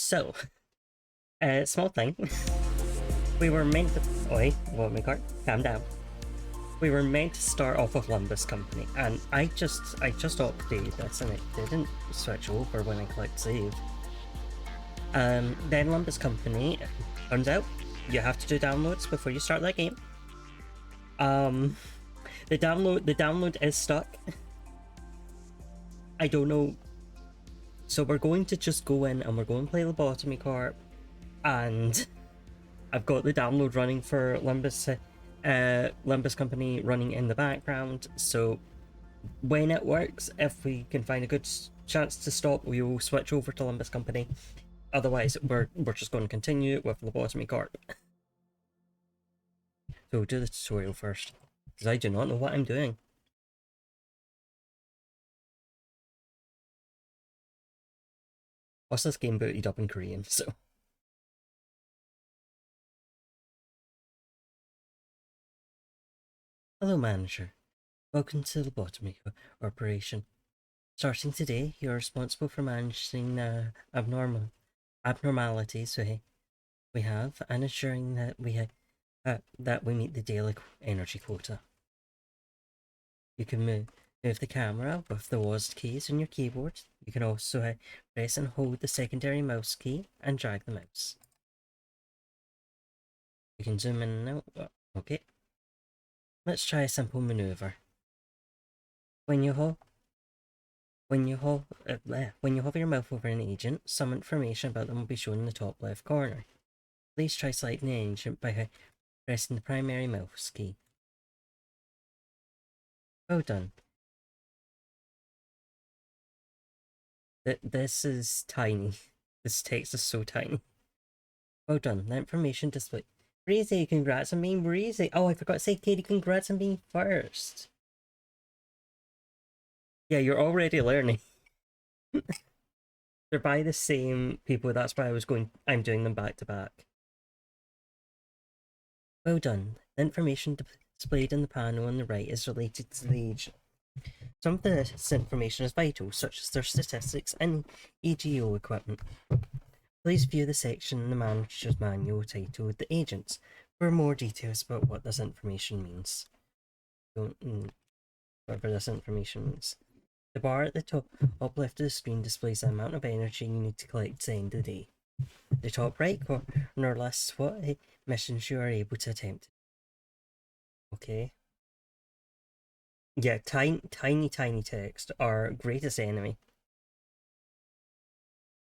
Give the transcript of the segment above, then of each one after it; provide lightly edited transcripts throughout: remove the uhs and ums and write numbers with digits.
So, small thing. We were meant to. Oi, what my cart? Calm down. We were meant to start off with Limbus Company, and I just updated this, and it didn't switch over when I clicked save. Then Limbus Company, turns out you have to do downloads before you start that game. The download is stuck. I don't know. So we're going to just go in and we're going to play Lobotomy Corp, and I've got the download running for Limbus Company running in the background. So when it works, if we can find a good chance to stop, we will switch over to Limbus Company. Otherwise, we're just going to continue with Lobotomy Corp. So we'll do the tutorial first, because I do not know what I'm doing. Also, this game booted up in Korean, so. Hello, manager. Welcome to the Lobotomy Corporation. Starting today, you're responsible for managing abnormalities we have, and ensuring that we meet the daily energy quota. You can move the camera with the WASD keys on your keyboard. You can also press and hold the secondary mouse key and drag the mouse. You can zoom in and out. Okay. Let's try a simple maneuver. When you hover your mouse over an agent, some information about them will be shown in the top left corner. Please try selecting the agent by pressing the primary mouse key. Well done. This is tiny. This text is so tiny. Well done. The information display. Breezy, congrats on being Breezy. Oh, I forgot to say, Katie, congrats on being first. Yeah, you're already learning. They're by the same people, that's why I'm doing them back to back. Well done. The information displayed in the panel on the right is related to the agent. Some of this information is vital, such as their statistics and EGO equipment. Please view the section in the manager's manual titled The Agents for more details about what this information means. Whatever this information means. The bar at the top left of the screen displays the amount of energy you need to collect to the end of the day. The top right corner lists what missions you are able to attempt. Okay. Yeah, tiny text. Our greatest enemy.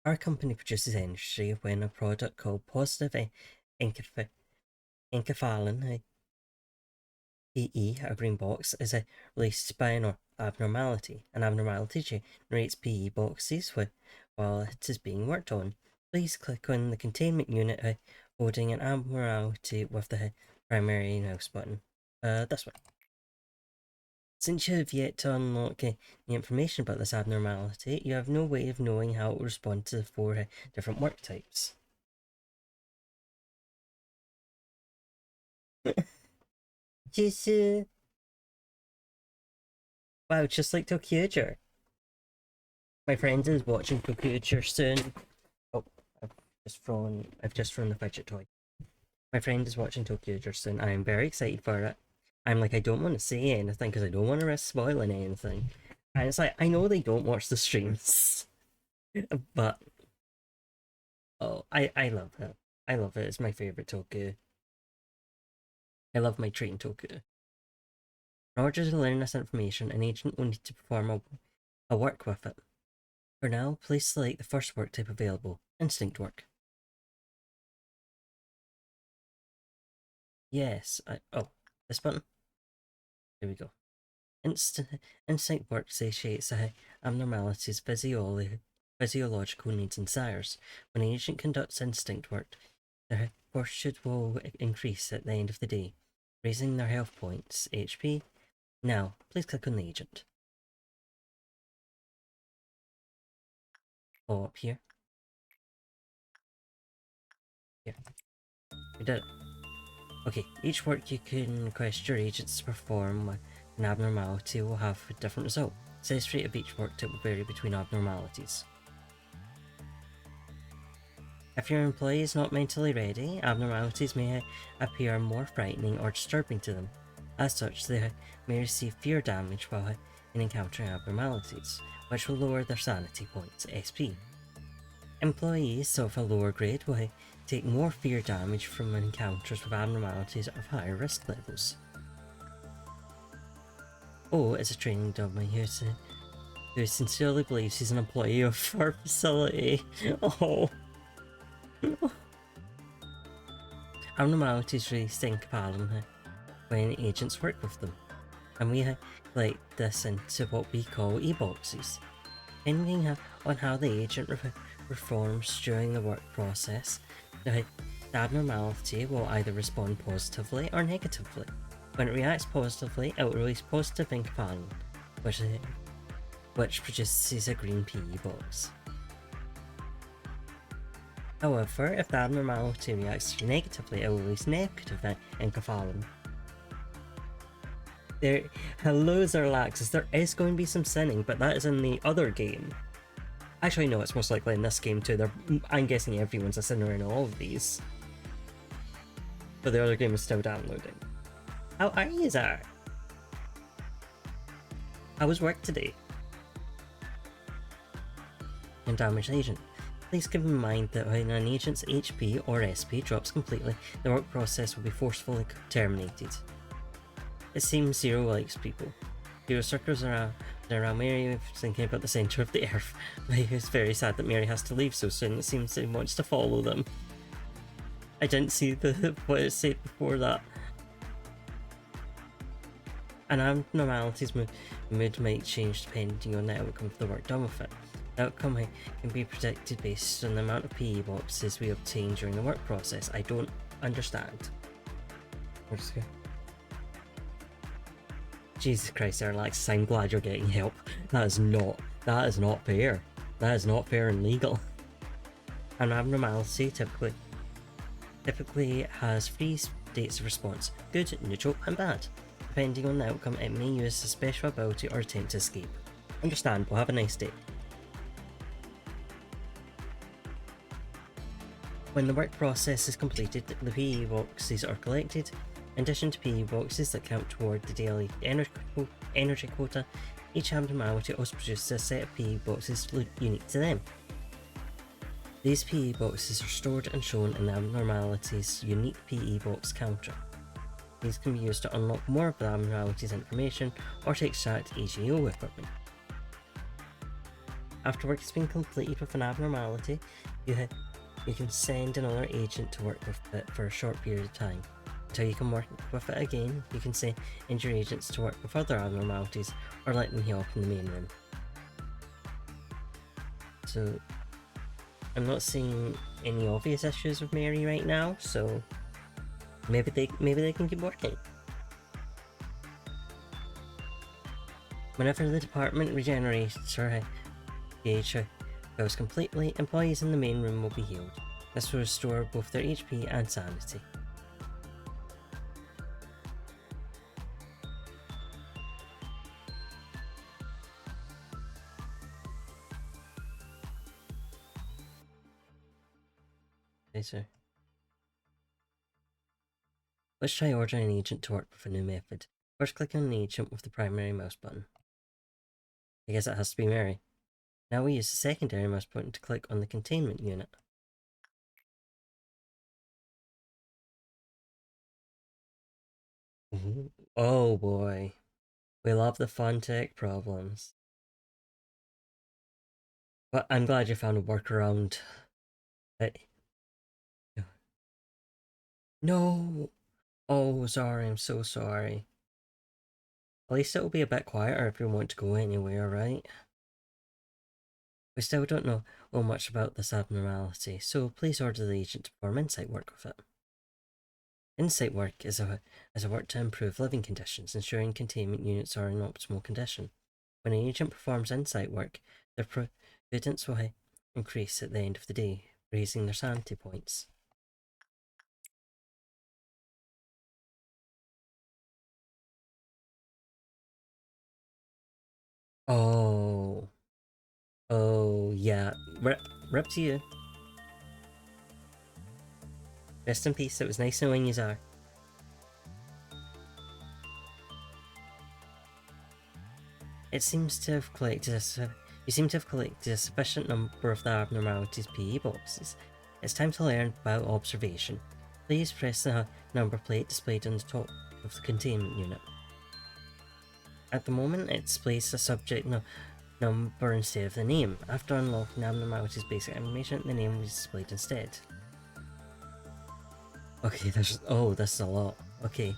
Our company produces energy when a product called positive enkephalin PE, a green box, is released by an abnormality. An abnormality generates PE boxes while it is being worked on. Please click on the containment unit holding an abnormality with the primary mouse button. This one. Since you have yet to unlock the information about this abnormality, you have no way of knowing how it will respond to the 4 different work types. Wow, just like Tokyo. My friend is watching Tokyo soon. Oh, I've just thrown the fidget toy. My friend is watching Tokyo soon. I am very excited for it. I'm like, I don't want to say anything because I don't want to risk spoiling anything. And it's like, I know they don't watch the streams, but oh, I love it. I love it. It's my favorite Tokyo. I love my train Tokyo. In order to learn this information, an agent will need to perform a work with it. For now, please select the first work type available, instinct work. Yes, oh, this button? There we go. Instinct work satiates abnormalities, physiological needs and desires. When an agent conducts instinct work, their fortitude will increase at the end of the day, raising their health points, HP. Now, please click on the agent. Go up here. Here. We did it. Okay, each work you can request your agents to perform with an abnormality will have a different result. The success rate of each work type will vary between abnormalities. If your employee is not mentally ready, abnormalities may appear more frightening or disturbing to them. As such, they may receive fear damage while in encountering abnormalities, which will lower their sanity points, SP. Employees of a lower grade will take more fear damage from encounters with abnormalities of higher risk levels. O is a training dummy who sincerely believes he's an employee of our facility. Oh. Abnormalities really stink Palom when agents work with them, and we like this into what we call e-boxes. Depending on how the agent performs during the work process, the abnormality will either respond positively or negatively. When it reacts positively, it will release positive ink Palom, which produces a green PE box. However, if the abnormality reacts negatively, it will release negative enkephalin. Hello Zerlaxis, there is going to be some sinning, but that is in the other game. Actually, no, it's most likely in this game too. I'm guessing everyone's a sinner in all of these. But the other game is still downloading. How are you, Zar? How was work today? And damaged agent. Please keep in mind that when an agent's HP or SP drops completely, the work process will be forcefully terminated. It seems Zero likes people. Zero circles around Mary, thinking about the centre of the earth. It's very sad that Mary has to leave so soon. It seems he wants to follow them. I didn't see what it said before that. An abnormality's mood might change depending on the outcome of the work done with it. The outcome can be predicted based on the amount of PE boxes we obtain during the work process. I don't understand. Jesus Christ, Alex, I'm glad you're getting help. That is not fair. That is not fair and legal. An abnormality typically has 3 states of response: good, neutral, and bad. Depending on the outcome, it may use a special ability or attempt to escape. Understandable. Have a nice day. When the work process is completed, the PE boxes are collected. In addition to PE boxes that count toward the daily energy quota, each abnormality also produces a set of PE boxes unique to them. These PE boxes are stored and shown in the abnormality's unique PE box counter. These can be used to unlock more of the abnormality's information or to extract AGO equipment. After work has been completed with an abnormality, you can send another agent to work with it for a short period of time. Until you can work with it again, you can send your agents to work with other abnormalities or let them heal up in the main room. So, I'm not seeing any obvious issues with Mary right now, so maybe they can keep working. Whenever the department regenerates or gauge goes completely, employees in the main room will be healed. This will restore both their HP and sanity. Okay, sir. Let's try ordering an agent to work with a new method. First, click on an agent with the primary mouse button. I guess it has to be Mary. Now we use the secondary mouse button to click on the containment unit. Oh boy. We love the fun tech problems. But I'm glad you found a workaround. No! Oh, sorry, I'm so sorry. At least it'll be a bit quieter if you want to go anywhere, right? We still don't know much about this abnormality, so please order the agent to perform insight work with it. Insight work is a work to improve living conditions, ensuring containment units are in optimal condition. When an agent performs insight work, their prudence will increase at the end of the day, raising their sanity points. Oh. Oh, yeah. Rip to you. Rest in peace, it was nice knowing you, Zar. It seems to have collected you seem to have collected a sufficient number of the abnormalities PE boxes. It's time to learn about observation. Please press the number plate displayed on the top of the containment unit. At the moment, it displays the subject number instead of the name. After unlocking the abnormalities basic information, the name was displayed instead. Okay, this is a lot. Okay.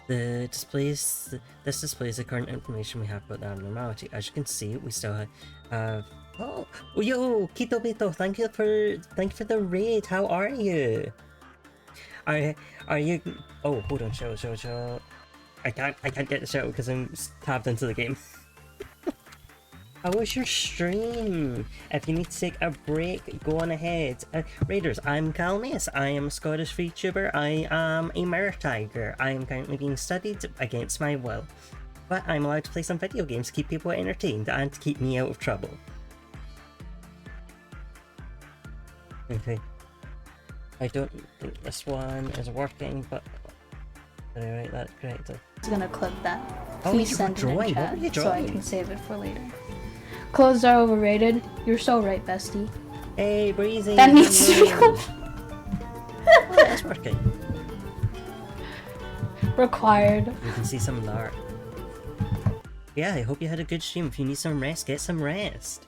This displays the current information we have about the abnormality. As you can see, we still have oh yo, Kito Bito, thank you for the raid. How are you? Are you oh hold on, show. I can't get the show because I'm tabbed into the game. How was your stream? If you need to take a break, go on ahead. Raiders, I'm Calmius. I am a Scottish VTuber. I am a Mirror Tiger. I am currently being studied against my will. But I'm allowed to play some video games to keep people entertained and to keep me out of trouble. Okay. I don't think this one is working, but did I write that correctly? I was gonna clip that. Oh, Please send it in chat so I can save it for later. Clothes are overrated. You're so right, bestie. Hey, Breezy! That needs to be clipped. Oh, that's working. Required. You can see some of the art. Yeah, I hope you had a good stream. If you need some rest, get some rest.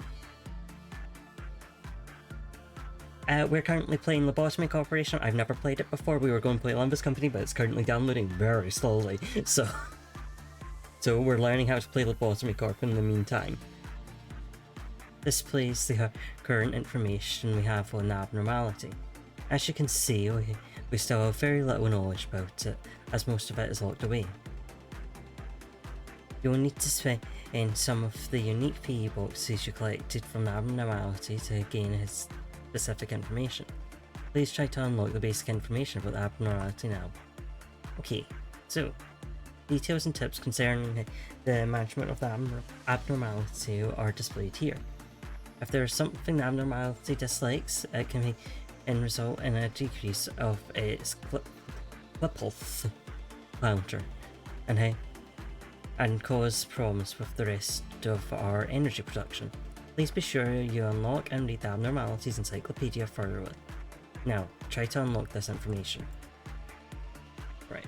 We're currently playing Lobotomy Corporation. I've never played it before. We were going to play Limbus Company, but it's currently downloading very slowly. So we're learning how to play Lobotomy Corp in the meantime. Displays the current information we have on the abnormality. As you can see, we still have very little knowledge about it, as most of it is locked away. You will need to spend some of the unique PE boxes you collected from the abnormality to gain its specific information. Please try to unlock the basic information about the abnormality now. Okay, so details and tips concerning the management of the abnormality are displayed here. If there is something the abnormality dislikes, it can result in a decrease of its pulse counter and cause problems with the rest of our energy production. Please be sure you unlock and read the abnormalities encyclopedia thoroughly. Now, try to unlock this information. Right.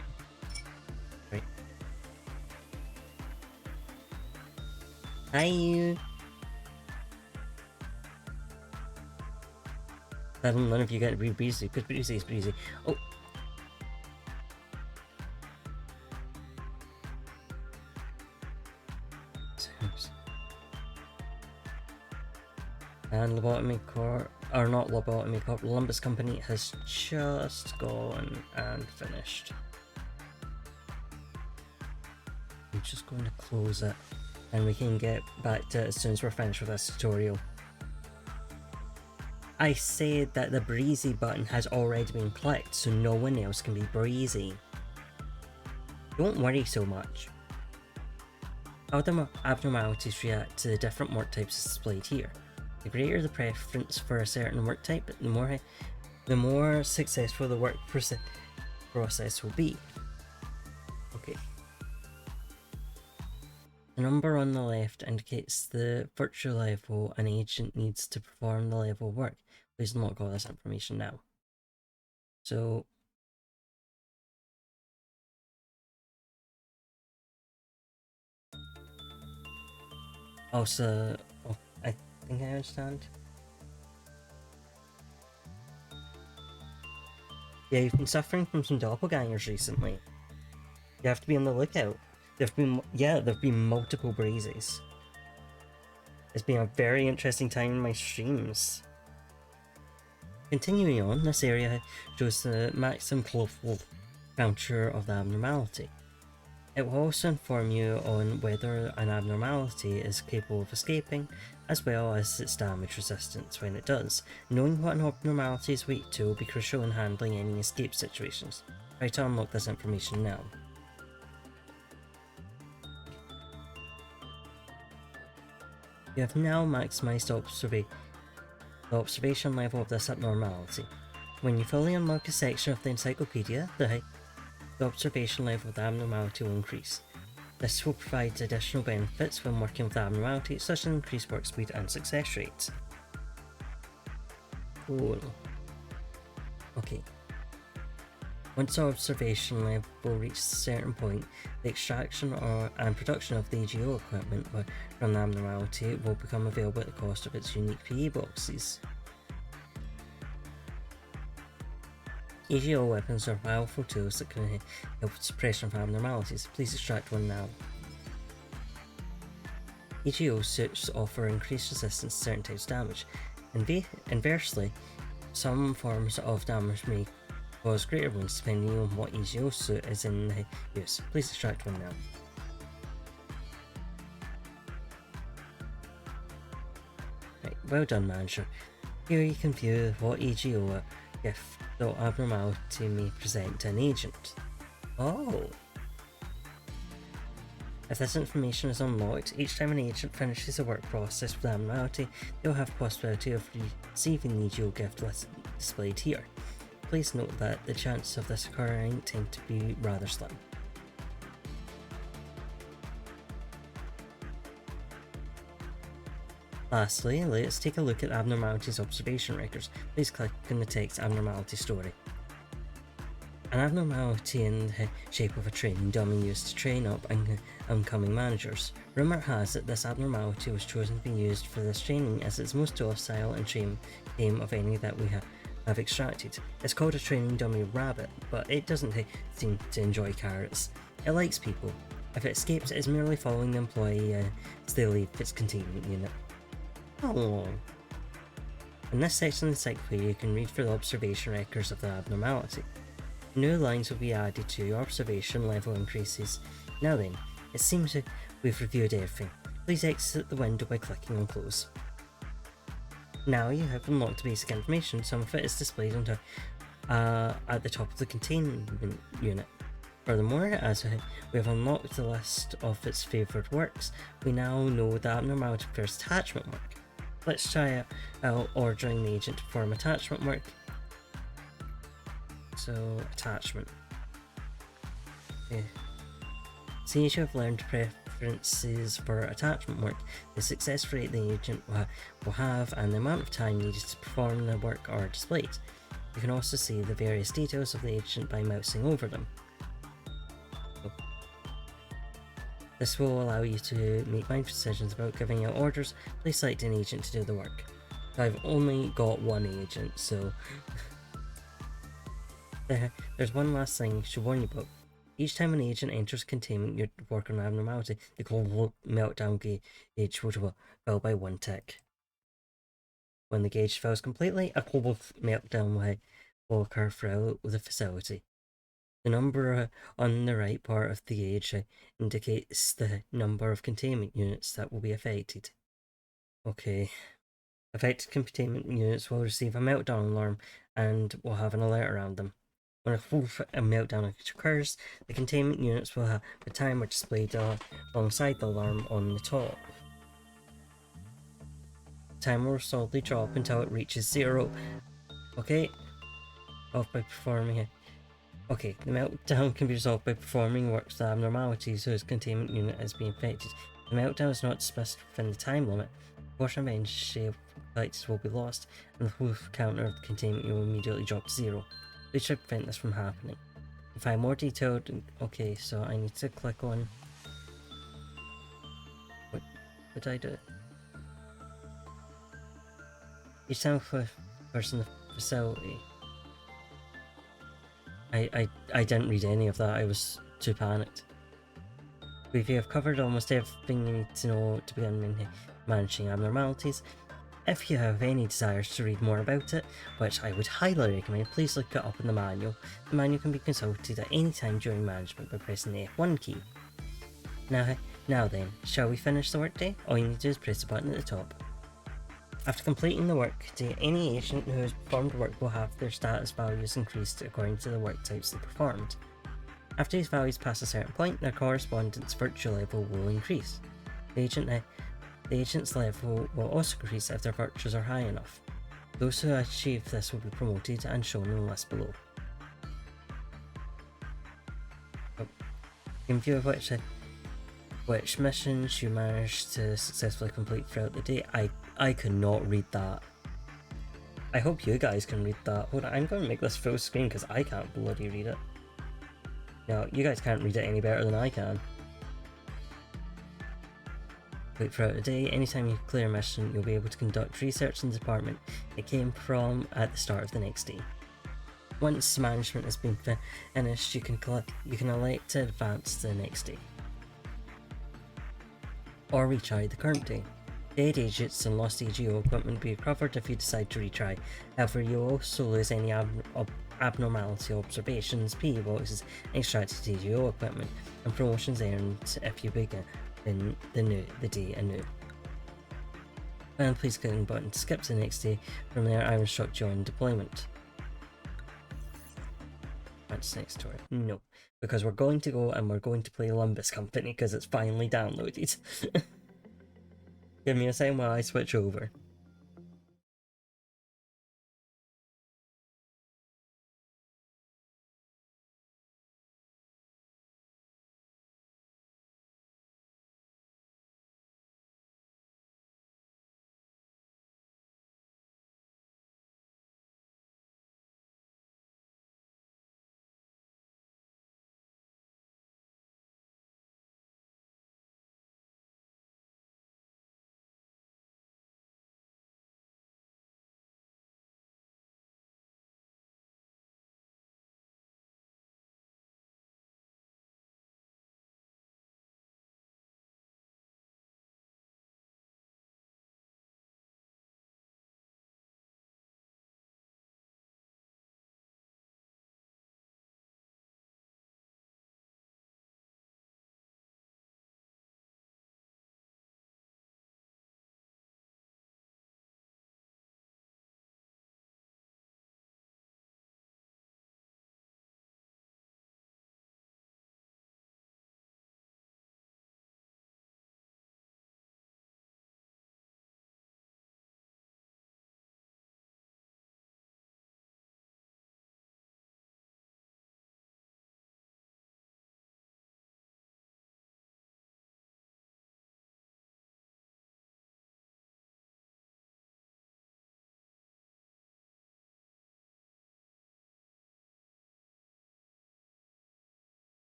Hi! None of you get Breezy, because Breezy is Breezy. Oh! And Lobotomy Corp, or not Lobotomy Corp, Limbus Company has just gone and finished. I'm just going to close it, and we can get back to it as soon as we're finished with this tutorial. I said that the Breezy button has already been clicked, so no one else can be Breezy. Don't worry so much. How the abnormalities react to the different work types is displayed here. The greater the preference for a certain work type, the more successful the work process will be. Okay. The number on the left indicates the virtual level an agent needs to perform the level work. Please unlock all this information now. So also, I think I understand. Yeah, you've been suffering from some doppelgangers recently. You have to be on the lookout. There've been multiple Breezes. It's been a very interesting time in my streams. Continuing on, this area shows the maximum counter of the abnormality. It will also inform you on whether an abnormality is capable of escaping, as well as its damage resistance when it does. Knowing what an abnormality is weak to will be crucial in handling any escape situations. Try to unlock this information now. You have now maximized the observation level of this abnormality. When you fully unlock a section of the encyclopedia, the observation level of the abnormality will increase. This will provide additional benefits when working with the abnormality, such as increased work speed and success rates. Cool. Okay. Once the observation level reaches a certain point, the extraction and production of the AGO equipment from the abnormality will become available at the cost of its unique PE boxes. AGO weapons are powerful tools that can help with suppression of abnormalities. Please extract one now. AGO suits offer increased resistance to certain types of damage. Inversely, some forms of damage may cause greater wounds depending on what AGO suit is in use. Please extract one now. Right, well done, manager. Here you can view what AGO gift the abnormality may present to an agent. Oh! If this information is unlocked, each time an agent finishes a work process with the abnormality, they will have the possibility of receiving the AGO gift displayed here. Please note that the chances of this occurring tend to be rather slim. Lastly, let's take a look at Abnormality's observation records. Please click on the text Abnormality Story. An abnormality in the shape of a training dummy used to train up incoming managers. Rumour has it this abnormality was chosen to be used for this training as it's most docile and tame of any that we have extracted. It's called a training dummy rabbit, but it doesn't seem to enjoy carrots. It likes people. If it escapes, it is merely following the employee as they leave its containment unit. Oh. In this section of the encyclopedia, you can read for the observation records of the abnormality. New lines will be added to your observation level increases. Now then, it seems that we've reviewed everything. Please exit the window by clicking on close. Now you have unlocked the basic information. Some of it is displayed at the top of the containment unit. Furthermore, as we have unlocked the list of its favoured works, we now know the abnormality prefers attachment work. Let's try out ordering the agent to perform attachment work. So, attachment. Okay. Since you have learned preferences for attachment work, the success rate the agent will have and the amount of time needed to perform the work are displayed. You can also see the various details of the agent by mousing over them. This will allow you to make mindful decisions about giving out orders. Please select an agent to do the work. I've only got one agent, so... There's one last thing I should warn you about. Each time an agent enters containment, your work on abnormality, the global meltdown gauge will fill by 1 tick. When the gauge fills completely, a global meltdown will occur throughout the facility. The number on the right part of the gauge indicates the number of containment units that will be affected. Okay. Affected containment units will receive a meltdown alarm and will have an alert around them. When a full meltdown occurs, the containment units will have a timer displayed alongside the alarm on the top. The timer will slowly drop until it reaches 0. Okay. Off by performing it. Okay, the meltdown can be resolved by performing works with abnormalities whose containment unit is being affected. The meltdown is not dismissed within the time limit. A portion of energy collected will be lost, and the whole counter of the containment will immediately drop to 0. Please try to prevent this from happening. To find more detailed... Okay, so I need to click on... What did I do? Each time a person in the facility... I didn't read any of that, I was too panicked. We have covered almost everything you need to know to begin managing abnormalities. If you have any desires to read more about it, which I would highly recommend, please look it up in the manual. The manual can be consulted at any time during management by pressing the F1 key. Now then, shall we finish the workday? All you need to do is press the button at the top. After completing the workday, any agent who has performed work will have their status values increased according to the work types they performed. After these values pass a certain point, their correspondence virtue level will increase. The agent's level will also increase if their virtues are high enough. Those who achieve this will be promoted and shown in the list below. In view of which missions you managed to successfully complete throughout the day. I cannot read that. I hope you guys can read that. Hold on, I'm going to make this full screen because I can't bloody read it. No, you guys can't read it any better than I can. Wait throughout the day, anytime you clear a mission, you'll be able to conduct research in the department it came from at the start of the next day. Once management has been finished, you can elect to advance to the next day, or retry the current day. Dead agents and lost AGO equipment will be recovered if you decide to retry. However, you'll also lose any abnormality observations, PE boxes, extracted AGO equipment, and promotions earned if you begin the day anew. And please click the button to skip to the next day. From there, I will instruct you on deployment. That's next to it. No, because we're going to go and we're going to play Limbus Company because it's finally downloaded. Give me a second while I switch over.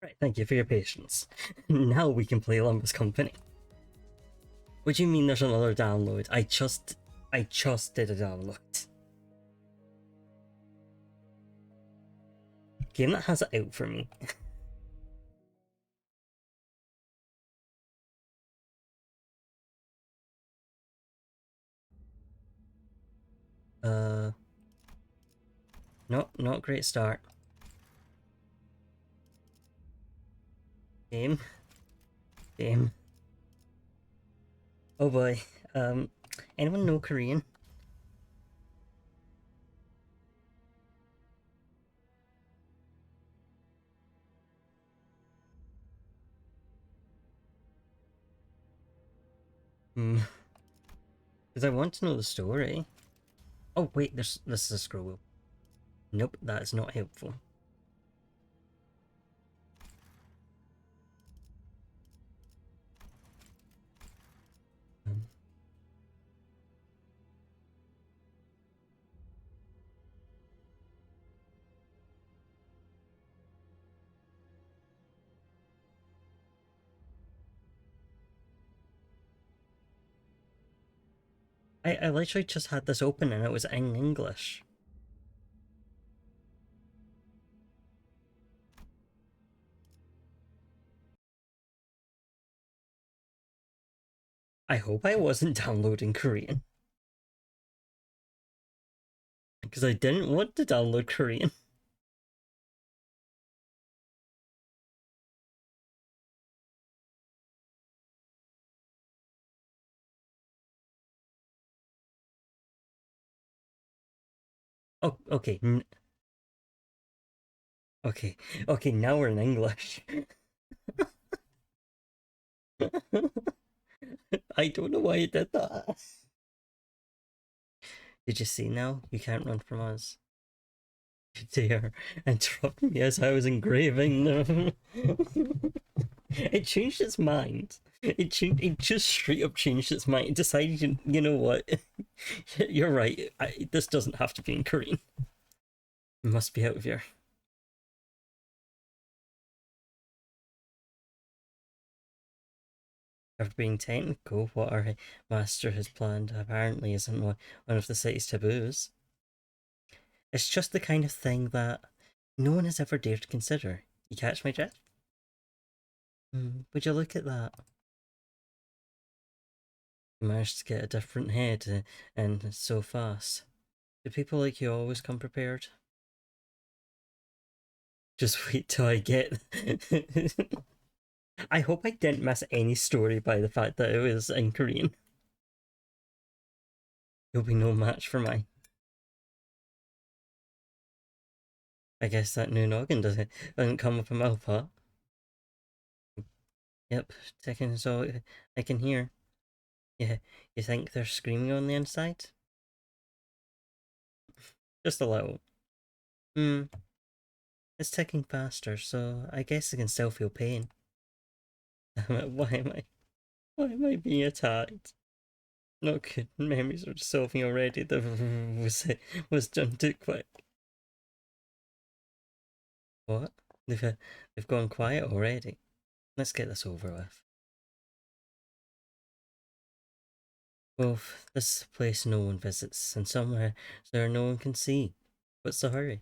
Right, thank you for your patience. Now we can play Limbus Company. What do you mean there's another download? I just did a download. Game that has it out for me. No, not great start. Game. Oh boy. Anyone know Korean? Because I want to know the story. Oh wait, this is a scroll wheel. Nope, that is not helpful. I literally just had this open and it was in English. I hope I wasn't downloading Korean. Because I didn't want to download Korean. Oh, okay. Okay. Okay, now we're in English. I don't know why you did that. Did you see now? You can't run from us. You dare interrupt me as I was engraving them. It changed its mind. It just straight up changed its mind. It decided, you know what? You're right. This doesn't have to be in Korean. It must be out of here. After being technical, what our master has planned apparently isn't one of the city's taboos. It's just the kind of thing that no one has ever dared to consider. You catch my drift? Would you look at that? You managed to get a different head and so fast. Do people like you always come prepared? Just wait till I get. I hope I didn't miss any story by the fact that it was in Korean. You'll be no match for mine. I guess that new noggin doesn't come with a mouth, huh? Yep, ticking is all I can hear. Yeah, you think they're screaming on the inside? Just a little. It's ticking faster, so I guess I can still feel pain. Damn it, why am I being attacked? Not good, memories are dissolving already. The was done too quick. What? They've gone quiet already. Let's get this over with. Well, this is a place no one visits, and somewhere there no one can see. What's the hurry?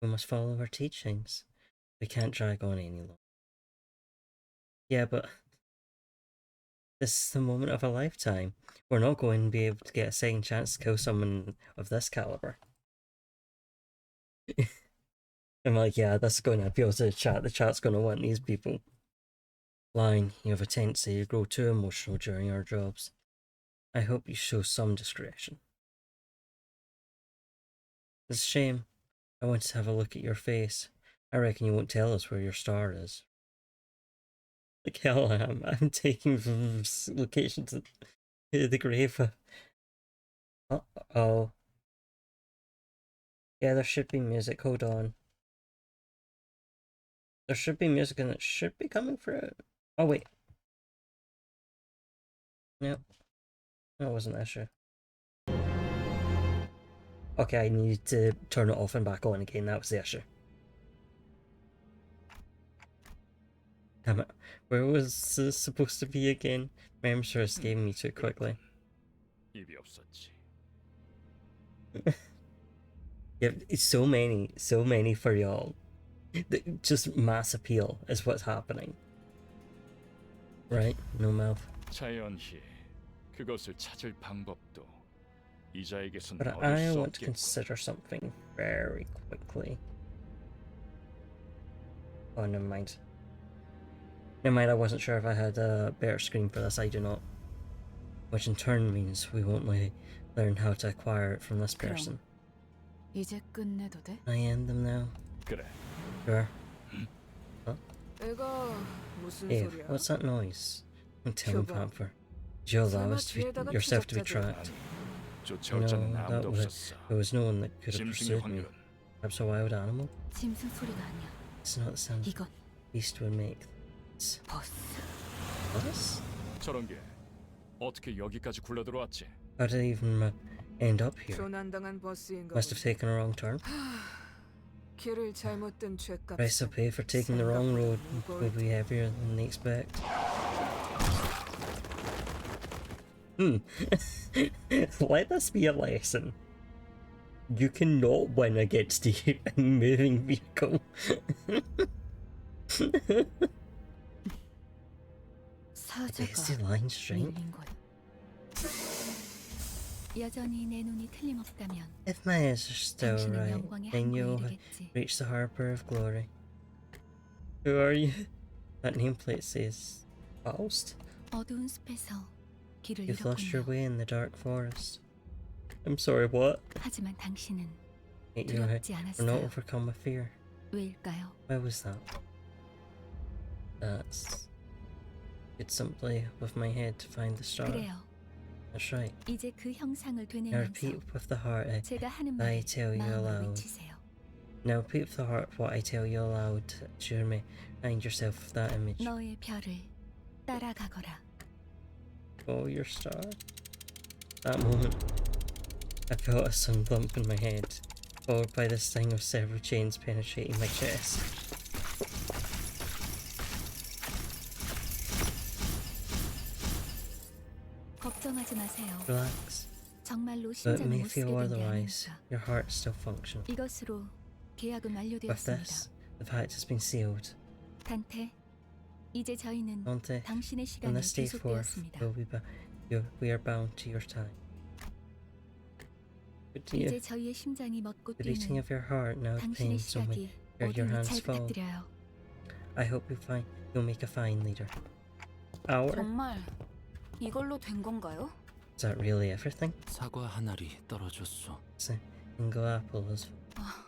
We must follow our teachings. We can't drag on any longer. Yeah, but this is the moment of a lifetime. We're not going to be able to get a second chance to kill someone of this caliber. I'm like, yeah, that's going to appeal to the chat. The chat's going to want these people. Line, you have a tendency to grow too emotional during our jobs. I hope you show some discretion. It's a shame. I wanted to have a look at your face. I reckon you won't tell us where your star is. Like hell I am. I'm taking from location to the grave. Oh. Yeah, there should be music. Hold on. There should be music and it should be coming through. Oh, wait. Nope. That wasn't an issue. Okay, I need to turn it off and back on again. That was the issue. Damn it. Where was this supposed to be again? Memories are escaping me too quickly. Yeah, it's so many for y'all. Just mass appeal is what's happening. Right? No mouth. But I want to consider something very quickly. Oh, never mind. Never mind, I wasn't sure if I had a better screen for this. I do not. Which in turn means we won't learn how to acquire it from this person. I end them now. Sure. Huh? Hey, what's that noise? Tell me, Panther. Did you allow yourself to be tracked? No, there was no one that could have pursued me. Perhaps a wild animal? It's not the sound a beast would make. It's... Us? How did I even end up here? Must have taken a wrong turn. Price to pay for taking the wrong road will be heavier than they expect. Let this be a lesson. You cannot win against a moving vehicle. Is the line straight? If my eyes are still right, then you'll reach the harbour of glory. Who are you? That nameplate says Faust. You've lost your way in the dark forest. I'm sorry, what? 하지만 당신은 Yet you 두렵지 were not 않았어요. overcome with fear. 왜일까요? Why was that? That's... It's simply with my head to find the star. 그래요. That's right. 이제 그 형상을 Now 되뇌면서 repeat with the heart 제가 하는 I 말을 tell you 마음으로 aloud. 외치세요. Now repeat with the heart what I tell you aloud. Jeremy, find yourself with that image. 너의 별을 따라가거라. Follow your star. That moment, I felt a sudden bump in my head, followed by the sting of several chains penetrating my chest. 걱정하지 마세요. Relax. 정말로 Though it 심장을 may 못 쓰게 feel 된 게 otherwise, 아니니까. your heart still functions. 이것으로 계약은 With this, 완료되었습니다. the pact has been sealed. 단테, 이제 저희는 Dante, 당신의 from 시간에 this day forth, 귀속되었습니다. we are bound to your time. But to you, 이제 저희의 심장이 멎고 the beating 뛰는 of your heart now 당신의 pains so 시각이 where your 모두 hands 잘 fall. 부탁드려요. I hope you'll make a fine leader. Hour? 정말 이걸로 된 건가요? Is that really everything? 사과 한 알이 떨어졌어. Single apple is... 아,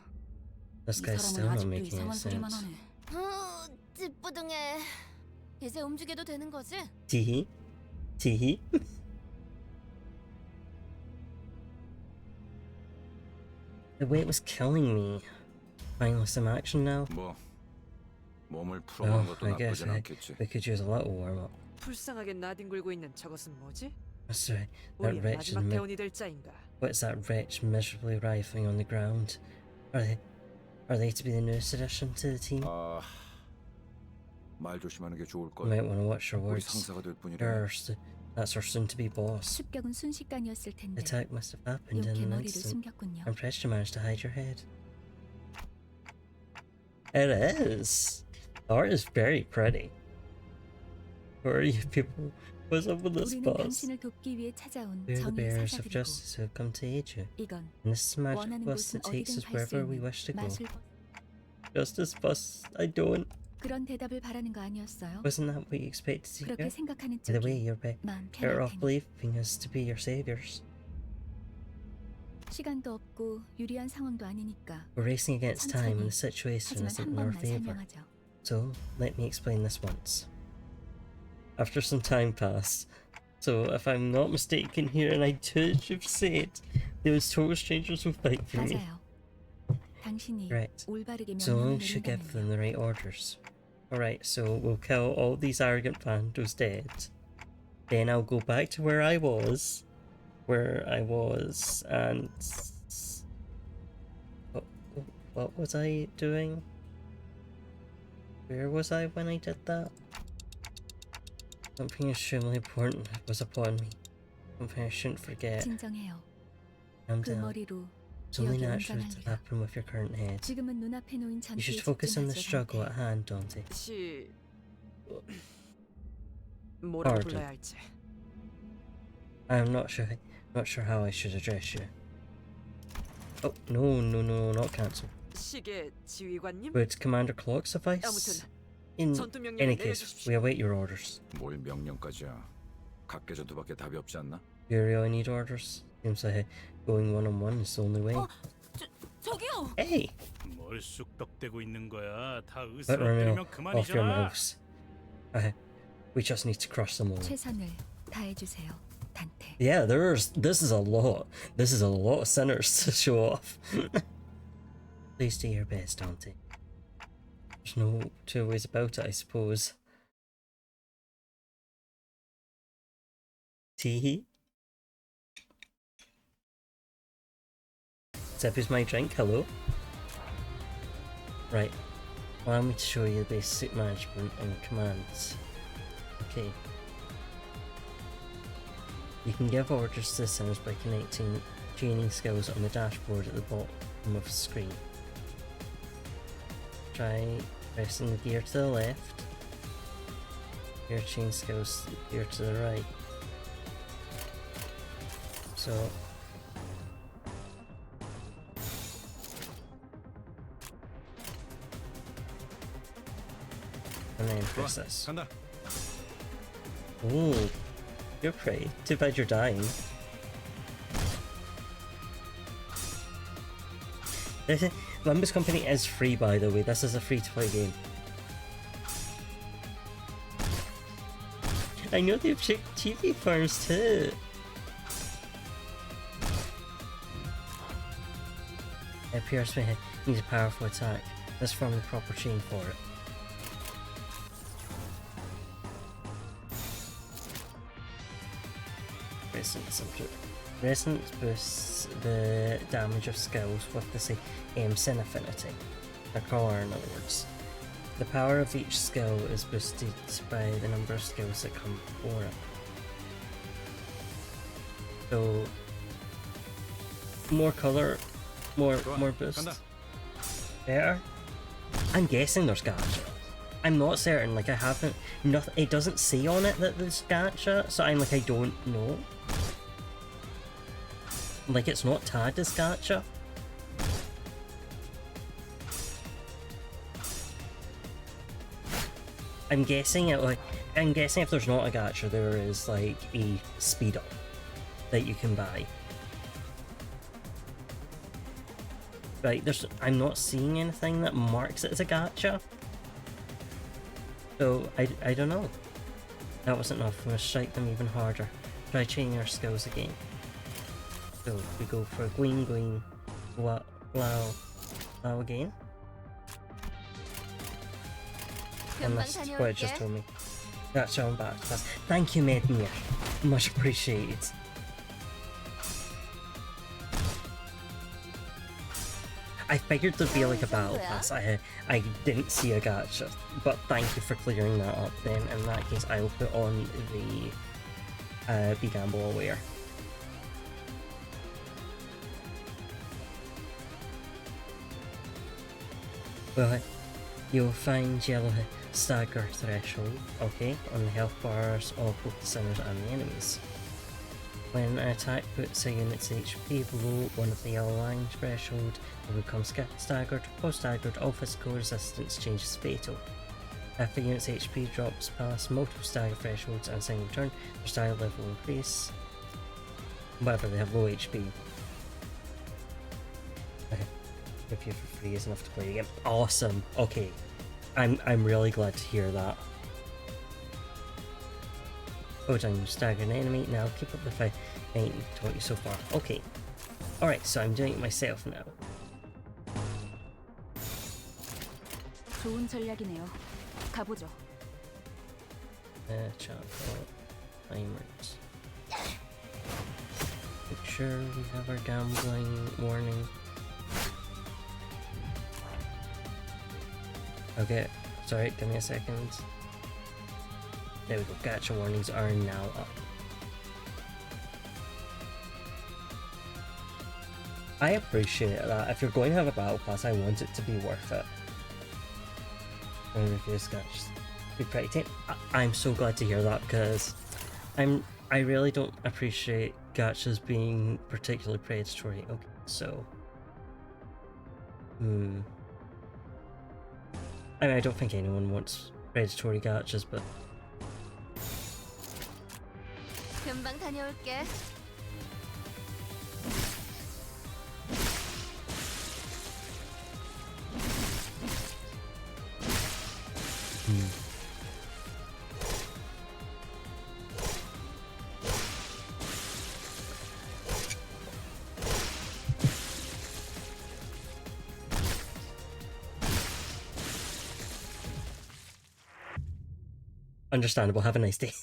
This 이 guy's still 사람은 not 아직도 making any 이상한 소리만 sense. 하네. 찌뿌둥해. 이제 움직여도 되는 거지? Teehee? Teehee? The weight was killing me. Finally some action now. 뭐 몸을 풀어보는 Well, 것도 I guess 나쁘진 않겠지. we could use a little warm-up. 불쌍하게 나뒹굴고 있는 저것은 뭐지? That's right. That 우리의 wretched 마지막 대원이 될 자인가? what's that wretch miserably writhing on the ground? Are they to be the newest addition to the team? 아, 말 조심하는 게 좋을 You 거야. might want to watch your 우리 words. 상사가 될 뿐이라. That's our soon-to-be boss. 습격은 순식간이었을 The 텐데 attack must have happened 이렇게 in an 머리를 instant. 숨겼군요. I'm impressed you managed to hide your head. It is. The art is very pretty. Who are you people? What's up with this 우리는 boss? 당신을 돕기 위해 찾아온 We're the 정의의 bearers of 사자들이고 justice who have come to aid you. 이건 And this is a magic 원하는 bus 곳은 that takes 어디든 us 갈 수 wherever we 있는 wish to go. 마술 Justice bus? I don't. 그런 대답을 바라는 거 아니었어요? Wasn't that what you expected to 그렇게 hear? 생각하는 By the way, 쪽이 you're 마음 better 편할 off 테니 believing us to be your saviors. 시간도 없고 유리한 상황도 아니니까 We're racing against time and the 천천히. situation 하지만 isn't 한 in our 번만 favor. 설명하죠. So, let me explain this once. After some time passed, so if I'm not mistaken here, and I should have said, those total strangers will fight for me. 맞아요. 당신이 Right. 올바르게 So 명령을 we should give them 내린다면요. the right orders. Alright, so we'll kill all these arrogant bandos dead. Then I'll go back to where I was, and... What was I doing? Where was I when I did that? Something extremely important was upon me. Something I shouldn't forget. 진정해요. Calm 그 down. 머리로 It's only 기억이 natural to 온전할 리가. happen with your current head. 지금은 눈앞에 놓인 You should 전투에 focus on the 집중하죠, struggle at 단테. hand, Dante. 뭐라고 Pardon. 불러야 할지. I'm not sure how I should address you. Oh, no, not cancel. 시계 지휘관님? Would Commander Clock suffice? 아무튼 In 전투 any 명령을 case, 내려주십시오. we await your orders. 뭘 명령까지야. 각계 전투밖에 답이 없지 않나? You really need orders? Seems like going one-on-one is the only way. 저기요. Hey! 뭘 쑥덕대고 있는 거야? 다 Let Romeo 으스러뜨리면 off your 그만이잖아. mouse. We just need to crush them all. 최선을 다해주세요, 단테. Yeah, this is a lot. This is a lot of sinners to show off. Please do your best, Dante. There's no two ways about it, I suppose. Teehee? Sip is my drink, hello? Right. Allow me to show you the basic management and commands. Okay. You can give orders to the sinners by connecting tuning skills on the dashboard at the bottom of the screen. Try pressing the gear to the left. Gear change skills, gear to the right. So and then press this. 간다. Ooh, you're pretty. Too bad you're dying. Limbus Company is free, by the way. This is a free-to-play game. I know they've checked TV farms too. It appears to needs a powerful attack. Let's form the proper chain for it. Resonance boosts the damage of skills with the same sin affinity. A color, in other words. The power of each skill is boosted by the number of skills that come before it. So, more color, more boost. Better. I'm guessing there's gacha. I'm not certain. Like I haven't. Nothing. It doesn't say on it that there's gacha, so I'm like I don't know. Like it's not tagged as gacha. I'm guessing it. Like I'm guessing if there's not a gacha, there is like a speed up that you can buy. Right, I'm not seeing anything that marks it as a gacha. So, I don't know. That wasn't enough. We must strike them even harder. Try chaining our skills again. So, we go for Gween, Wow again. And that's what it just told me. Gacha on back pass. Thank you, Medmir. Much appreciated. I figured there'd be like a battle pass. I didn't see a gacha, but thank you for clearing that up. Then in that case, I will put on the Be Gamble Aware. Well, you'll find yellow stagger threshold, okay, on the health bars of both the sinners and the enemies. When an attack puts a unit's HP below one of the yellow line threshold, it becomes staggered or staggered. All physical resistance changes fatal. If a unit's HP drops past multiple stagger thresholds and a single turn, their stagger level will increase. However, they have low HP. If you for free is enough to play again. Awesome. Okay, I'm really glad to hear that. Oh, I'm staggering enemy. Now keep up the fight. I ain't taught you so far. Okay. Alright, so I'm doing it myself now. 좋은 전략이네요. 가보죠. Chapel. Timers. Make sure we have our gambling warning. Okay. Sorry, give me a second. There we go, gacha warnings are now up. I appreciate that. If you're going to have a battle pass, I want it to be worth it. Reviews gachas be pretty tame. I'm so glad to hear that because I really don't appreciate gachas being particularly predatory. Okay, so I mean, I don't think anyone wants predatory gachas, but 금방 다녀올게. understandable. Have a nice day.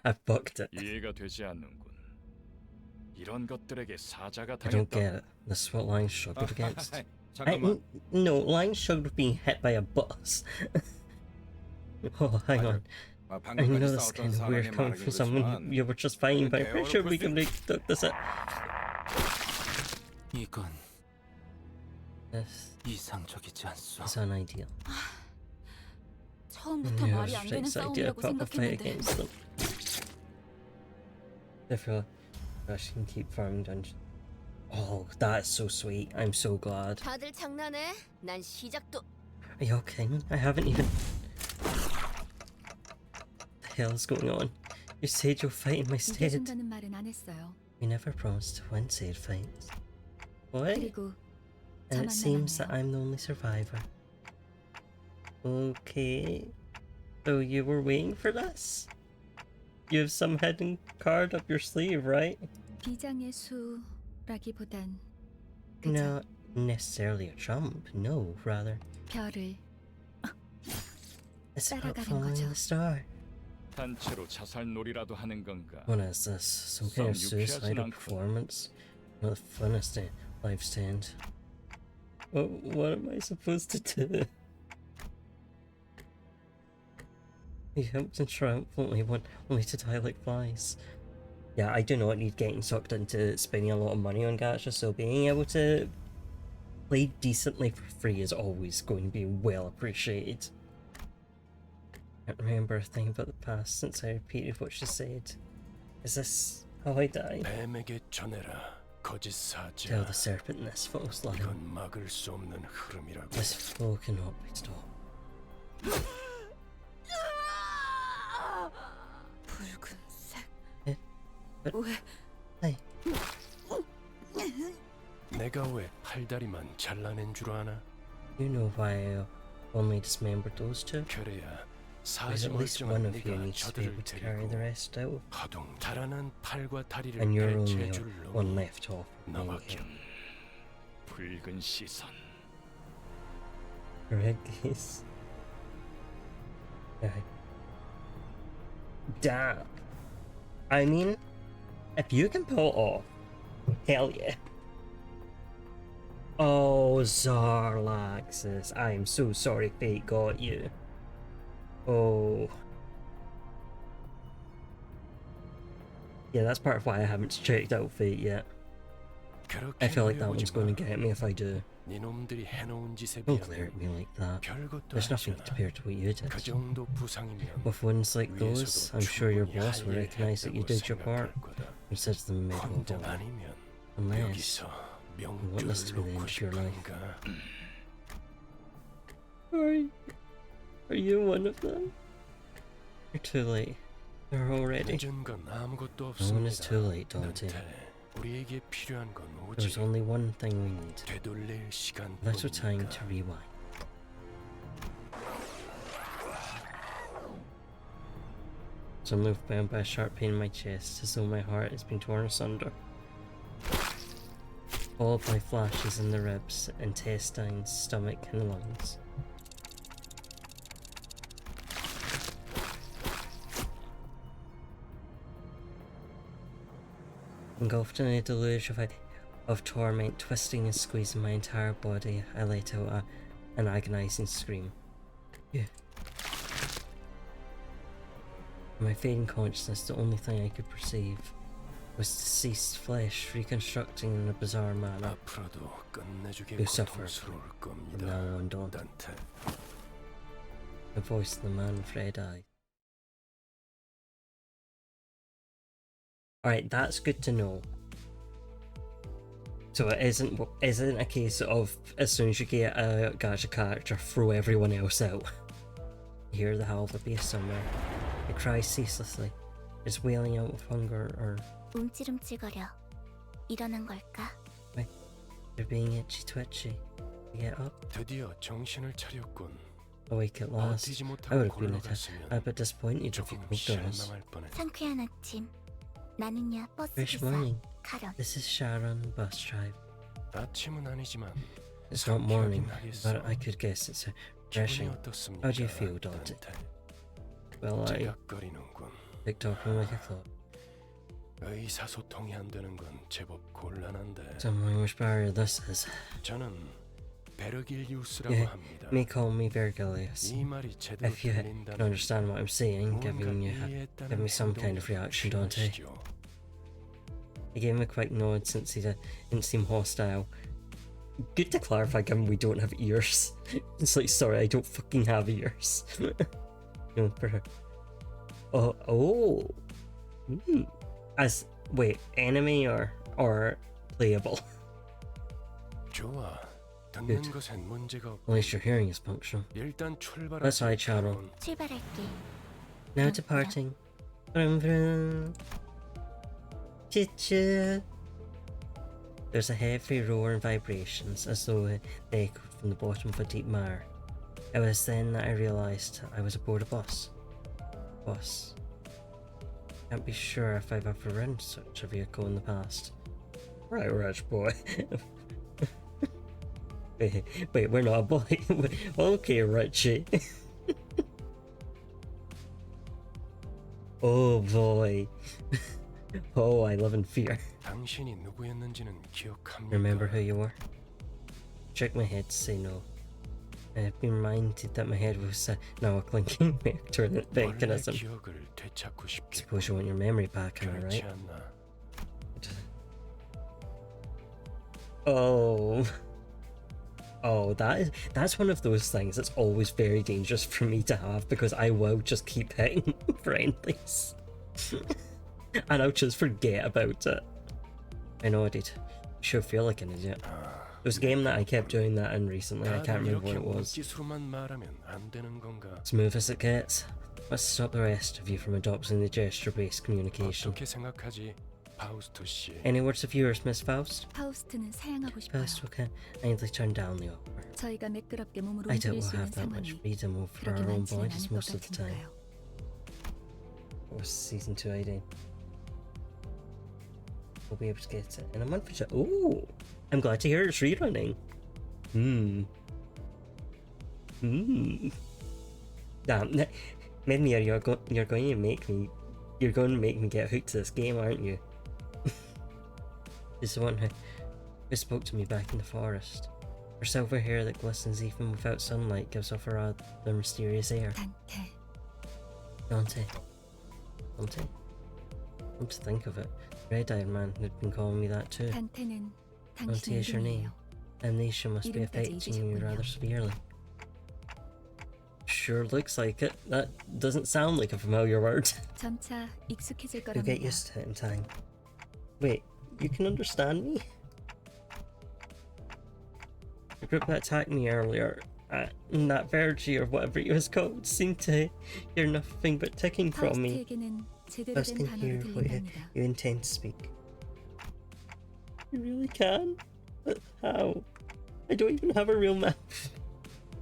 I booked it. 이해가 되지 않는군. 이런 것들에게 사자가 I don't 당했다. get it. This is what Lion struggled against. 잠깐만. No, Lion struggled with being hit by a bus. Oh, hang on. I know this is kind of weird coming from someone you were just fine, but I'm pretty sure we can reduct this up. 이건 This 이상적이지 않소. is unideal. 처음부터 말이 안 되는 Yes, idea 싸움이라고 proper fight 생각했는데 against them. If you're rush can keep farming dungeon. Oh, that's so sweet. I'm so glad. 다들 장난해? 난 시작도. Are you okay? I haven't even. What the hell is going on? You said you'll fight in my stead. 이겨준다는 말은 안 했어요. We never promised to win said fights. What? 그리고 And it 저만 seems that 남았네요. I'm the only survivor. Okay. So you were waiting for this? You have some hidden card up your sleeve, right? 비장의 수라기보단 Not necessarily a trump, no, rather. 별을 It's about 따라가는 following 거죠. the star. 단체로 자살놀이라도 하는 건가? What is this? Some kind of Some 유쾌하진 suicidal 않군. performance? Not the funnest life stand. What am I supposed to do? He helped and triumphantly won, only to die like flies. Yeah, I do not need getting sucked into spending a lot of money on gacha, so being able to play decently for free is always going to be well appreciated. Can't remember a thing about the past since I repeated what she said. Is this how I die? 뱀에게 전해라. 거짓 Tell 사자. the serpent this false lie. 이건 막을 수 없는 흐름이라고. This flow cannot be stopped. 붉은색. 예? 왜? Hey, 내가 왜 팔다리만 잘라낸 줄 아나? you know why I only dismembered those two? 그래야 Because at least one 사지멀쩡한 of you 네가 needs to be 저들을 able to carry the 데리고 rest out. 허둥 달아난 팔과 다리를 And you're only 배치해 줄 one 놈이 left off. 너밖에. 붉은 시선. Correct, guys. Yeah. Damn. I mean, if you can pull it off, hell yeah. Oh, Zarlaxis. I am so sorry fate got you. Oh. Yeah, that's part of why I haven't checked out Fate yet. I feel like that one's going to get me if I do. 네놈들이 해놓은 짓에 Don't glare 비하면 at me like that. 별것도 There's nothing 하잖아. compared to what you did. 그 정도 부상이면 With ones like those, 위에서도 I'm sure your 충분히 boss will 할 일 recognize that you 했다고 did your part 생각할 거다. and says the middle of 혼자 all. 아니면 Unless 여기서 you want this to be the 명줄을 end 놓고 of your life. 싶은가? Are you one of them? You're too late. They're already. 늦은 건 아무것도 No one is 없습니다. too late, Dante. 넌테 우리에게 필요한 건 There's 오직 only one thing we need. 되돌릴 Little time to 시간뿐이니까. rewind. So I'm moved bound by a sharp pain in my chest, as though my heart has been torn asunder. Followed by flashes in the ribs, intestines, stomach, and lungs. Engulfed in a deluge of torment, twisting and squeezing my entire body, I let out an agonizing scream. Yeah. In my fading consciousness, the only thing I could perceive was deceased flesh reconstructing in a bizarre manner. 앞으로도 끝내주게 You suffer 고통스러울 from 겁니다. now on, Dante. 넌테 The voice of the man with red eyes. Alright, that's good to know. So it isn't a case of as soon as you get a gacha character, throw everyone else out. You hear the howl of a beast somewhere. It cries ceaselessly. It's wailing out with hunger or 움찔움찔거려. 일어난 걸까? they're being itchy twitchy. To get up, 드디어 정신을 차렸군. awake at last. 버티지 I 못하고 would have been a 골러갔으면 bit disappointed if you 조금 moved on us. 실망할 뻔했다. 상쾌한 아침. 나는야 버스 Fresh 기사 morning. 카런. This is Sharon, bus drive. 아침은 아니지만 It's not morning, 상쾌하긴 하겠어. but I could guess it's 기분이 refreshing. 어떻습니까? How do you feel, Dante? 넌테? Well, I 지각거리는군. picked up from like a clock. 의사소통이 안 되는 건 제법 곤란한데. Some language barrier this is. 저는 베르길리우스라고 Yeah, 합니다. may call me Vergilius. 이 말이 제대로 If you can 들린다면 understand what I'm saying, 뭔가 give me 이해했다는 some kind of 행동을 reaction, Dante. 취하시죠. He gave him a quick nod since he didn't seem hostile. Good to clarify, given we don't have ears. It's like, sorry, I don't fucking have ears. No, oh. As wait, enemy or playable? 좋아. 듣는 Good. 것엔 문제가 없고 At least your hearing is functional. 일단 출발하자. That's right, Shadow. 카론. 출발할게. Now departing. Vroom vroom. at you. There's a heavy roar and vibrations, as though they echoed from the bottom of a deep mire. It was then that I realised I was aboard a bus. Can't be sure if I've ever ridden such a vehicle in the past. Right, rich boy. wait, we're not a boy. Okay, Richie. Oh boy. Oh, I live in fear. 당신이 누구였는지는 기억합니까? Remember who you were? Shake my head to say no. I've been reminded that my head was now a clinking mechanism. 기억을 되찾고 싶겠고. Suppose you want your memory back, am I 그렇지 right? 않나? Oh, that's one of those things that's always very dangerous for me to have, because I will just keep hitting friendlies. And I'll just forget about it. I know I did. Sure feel like an idiot. There was a game that I kept doing that in recently, I can't remember what it was. 물지수로만 말하면 안 되는 건가? Smooth as it gets. Let's stop the rest of you from adopting the gesture-based communication. 어떻게 생각하지, 파우스토 씨? Any words of yours, Miss Faust? 파우스트는 사양하고 싶어요. Faust, okay. I need to turn down the opera. 저희가 매끄럽게 몸으로 I doubt 움직일 we'll 수 있는 have that much 상황이 freedom over 그렇게 our own 많지는 bodies 않을 것 most of the time. 같은가요? What was season 2 ID? We'll be able to get it in a month or so. Ooh! I'm glad to hear it's rerunning. Damn, Midmere, you're going to make me get hooked to this game, aren't you? It's the one who spoke to me back in the forest. Her silver hair that glistens even without sunlight gives off a rather mysterious air. 단테. Dante. Come to think of it, Red-Eyed Man had been calling me that too. 단테는 Dante 당신의 is your name. 이름이에요. Amnesia must be 이름까지 affecting you 잊으셨군요. rather severely. Sure looks like it. That doesn't sound like a familiar word. 점차 익숙해질 You'll get 거랍니다. used to it in time. Wait, you can understand me? The group that attacked me earlier, that Vergy or whatever it was called, seemed to hear nothing but ticking from me. 파우스트에게는 제대로 First 된 can hear 단어를 what 들린답니다. you intend to speak. You really can? But how? I don't even have a real mouth.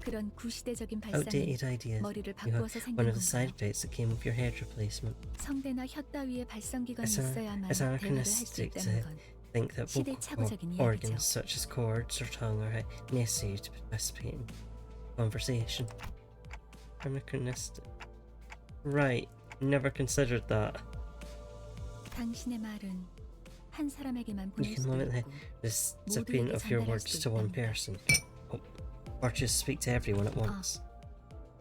그런 구시대적인 발상은 Outdated ideas. 머리를 You have 바꾸어서 생긴 one of the 건가요? side effects that came with your head replacement. 성대나 혀 따위의 발성기관이 It's 있어야만 it's 대화를 할 수 anachronistic to 있다는 건 think that 시대 vocal 착오적인 organs 이야기죠. such as chords or tongue are necessary to participate in conversation. Anachronistic. Right, never considered that. 당신의 말은 한 사람에게만 You 보낼 can 수도 limit the 있고 recipient of your words to one person. Oh, or just speak to everyone at once.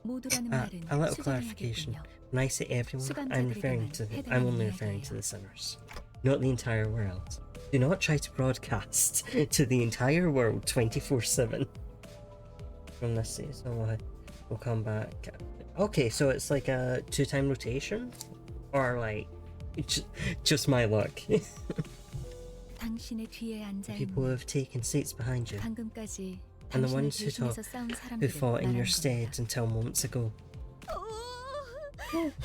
모두라는 A 말은 little clarification. 수정해야겠군요. When I say everyone, I'm only referring to the sinners, not the entire world. Do not try to broadcast to the entire world 24/7. From this season, we'll come back. Okay, so it's like a 2-time rotation, or like just my luck. 당신의 뒤에 앉아 People who 있는 have taken seats behind you, 방금까지 and the 당신을 ones who 대신해서 싸운 who 사람들을 fought in your 말하는 stead 겁니다. until moments ago.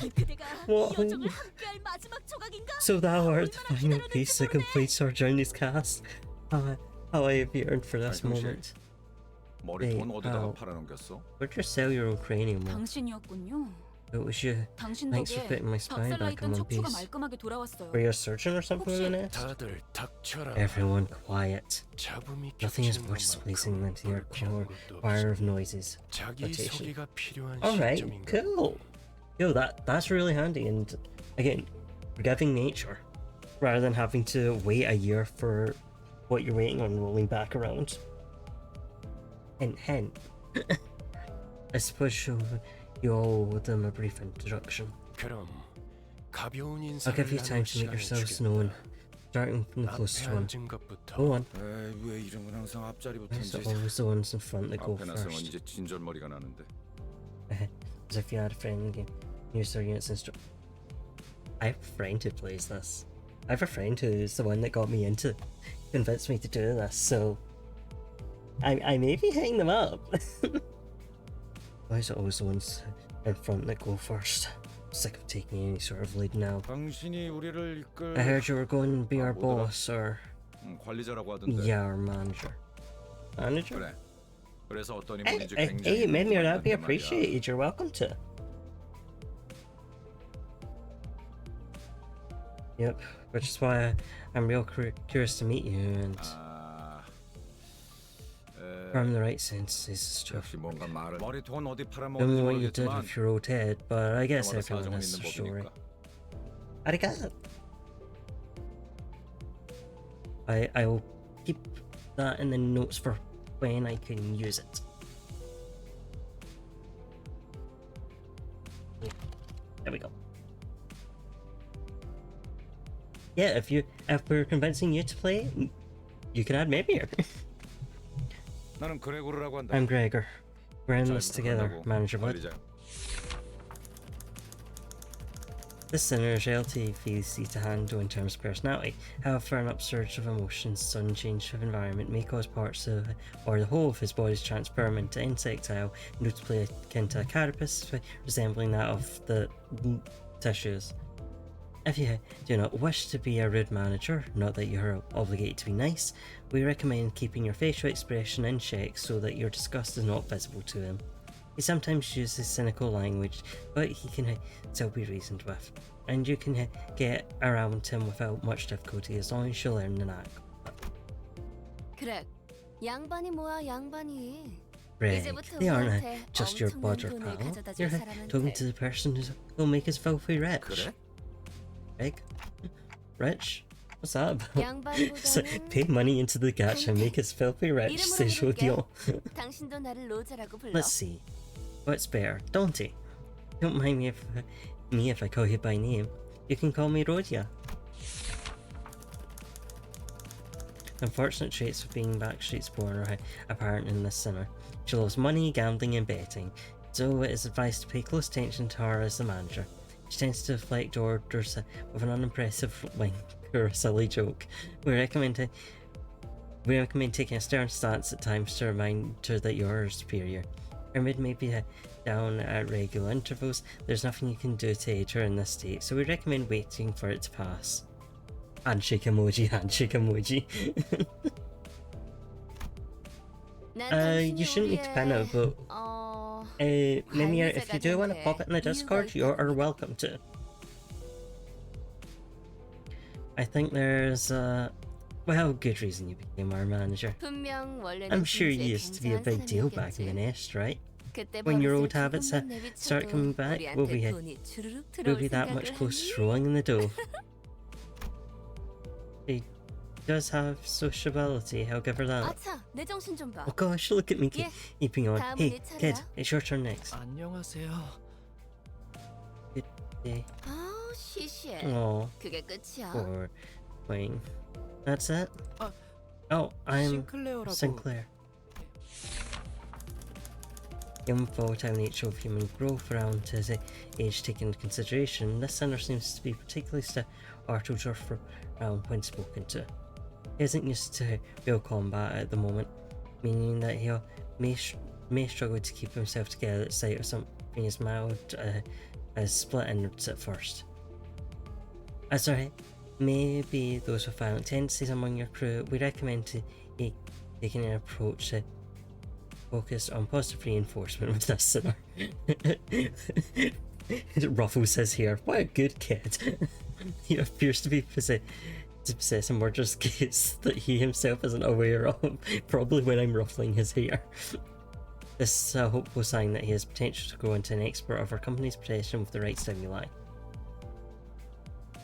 그대가 What? 이 여정을 함께할 마지막 조각인가? So thou art the final piece that completes our journey's cast. How I have yearned for this 아니, 당신. moment. 머리 Hey, 돈 어디다가 how? 팔아넘겼어? Where'd you sell your old cranium? Will? 당신이었군요. It was you. 당신 Thanks for 덕에 putting my spine 박살나 back in 있던 one 척추가 piece. 말끔하게 돌아왔어요. Were you a surgeon or something in the nest? 다들 닥쳐라. Everyone quiet. 잡음이 Nothing is 겹치는 more displeasing than to hear a 불쾌한 choir 것도 choir 없어. of noises. 자기 rotation. 소개가 필요한 Alright, 시점인가? cool. Yo, that's really handy, and again, forgiving nature, rather than having to wait a year for what you're waiting on rolling back around. Hint. I suppose you all owe them a brief introduction. 그럼 가벼운 I'll 인사를 give you 나눌 time to make 시간을 yourselves 주겠다. known, starting from the closest 앞에 one. 앉은 것부터. Go on. 에이, 왜 이런 건 항상 Why 앞자리부터 is it 이제 always the ones in front that go 앞에 나서면 first? 이제 진절머리가 나는데. As if you had a friend in the game. Use their units I have a friend who plays this. I have a friend who's the one that got me into, convinced me to do this, so I may be hitting them up. Why is it always the ones in front that go first? Sick of taking any sort of lead now. 당신이 우리를 이끌 I heard you were going to be our 뭐더라? boss, or 관리자라고 하던데. yeah, our manager. Manager? 그래. 그래서 어떤 Hey, 인물인지 hey, 굉장히 hey, Mimir, that'd be 궁금한데 말이야. appreciated. You're welcome to. Yep, which is why I'm real curious to meet you and 아, from the right senses stuff. 역시 뭔가 말을 머리통은 어디 Don't 팔아먹는지 know what you did 모르겠지만 with your old head, but I guess 저마다 everyone 사정은 has 있는 a story. 법이니까. Arigato. I will keep that in the notes for when I can use it. Yeah, there we go. Yeah, if we're convincing you to play, you can add Mimir. 나는 그레고르라고 한다. I'm Gregor. We're in 잘 this together, 부탁한다고. Manager VoD. 관리자. This sinner is relatively easy to handle in terms of personality. However, an upsurge of emotions, sudden change of environment may cause parts of or the whole of his body's transform into insectile, notably akin to a carapace, resembling that of the tissues. If you do not wish to be a rude manager, not that you are obligated to be nice, we recommend keeping your facial expression in check so that your disgust is not visible to him. He sometimes uses cynical language, but he can still be reasoned with, and you can get around him without much difficulty as long as you learn the knack. 그래. 양반이 뭐야 양반이. Greg, 이제부터 they aren't 우리한테 just your 엄청난 budget 돈을 pal. 가져다 줄 You're 사람한테. talking to the person who'll make us filthy rich. 그래? Greg? Rich? What's that about? So, 양반보다는 pay money into the gacha and make us filthy rich, 이름으로 c'est 부를게. jodion. 당신도 나를 로제라고 불러. Let's see. What's better? Dante. Don't mind me if I call you by name. You can call me Rodia. Unfortunate traits of being Backstreet's born are apparent in this sinner. She loves money, gambling, and betting, so it is advised to pay close attention to her as the manager. She tends to deflect orders with an unimpressive wink or a silly joke. We recommend taking a stern stance at times to remind her that you are her superior. Her mood may be down at regular intervals. There's nothing you can do to aid her in this state, so we recommend waiting for it to pass. Handshake emoji, handshake emoji. You shouldn't need to pin it, but Mimir, if you do want to pop it in the Discord, you are welcome to. I think there's well, good reason you became our manager. 분명 원래는 I'm sure you 굉장히 used to be a big deal back in the 사람이었겠지. nest, right? 그때 When your 버릇을 old habits 조금만 내비쳐도 start coming back, we'll 우리한테 돈이 주르륵 we'll 들어올 be that much 생각을 closer to 하니? rolling in the dough. He does have sociability, I'll give her that. 아차, 내 정신 좀 봐. Oh gosh, look at me 예, keeping on. 다음은 Hey, 네 차례야. kid, it's your turn next. 안녕하세요. Yeah. 아우, 시시해. Oh, 그게 끝이야. poor Wayne. That's it? Ah, Oh, I'm 싱클레어라고. Sinclair. Given full time nature of human growth around his age taken into consideration, this sinner seems to be particularly startled or around when spoken to. He isn't used to real combat at the moment, meaning that he may struggle to keep himself together at sight of something as mild as split innards at first. As there may be those with violent tendencies among your crew, we recommend taking an approach focused on positive reinforcement with this sinner. Ruffles his hair. What a good kid. He appears to be possessing murderous gates that he himself isn't aware of, probably when I'm ruffling his hair. This is a hopeful sign that he has potential to grow into an expert of our company's protection with the right stimuli.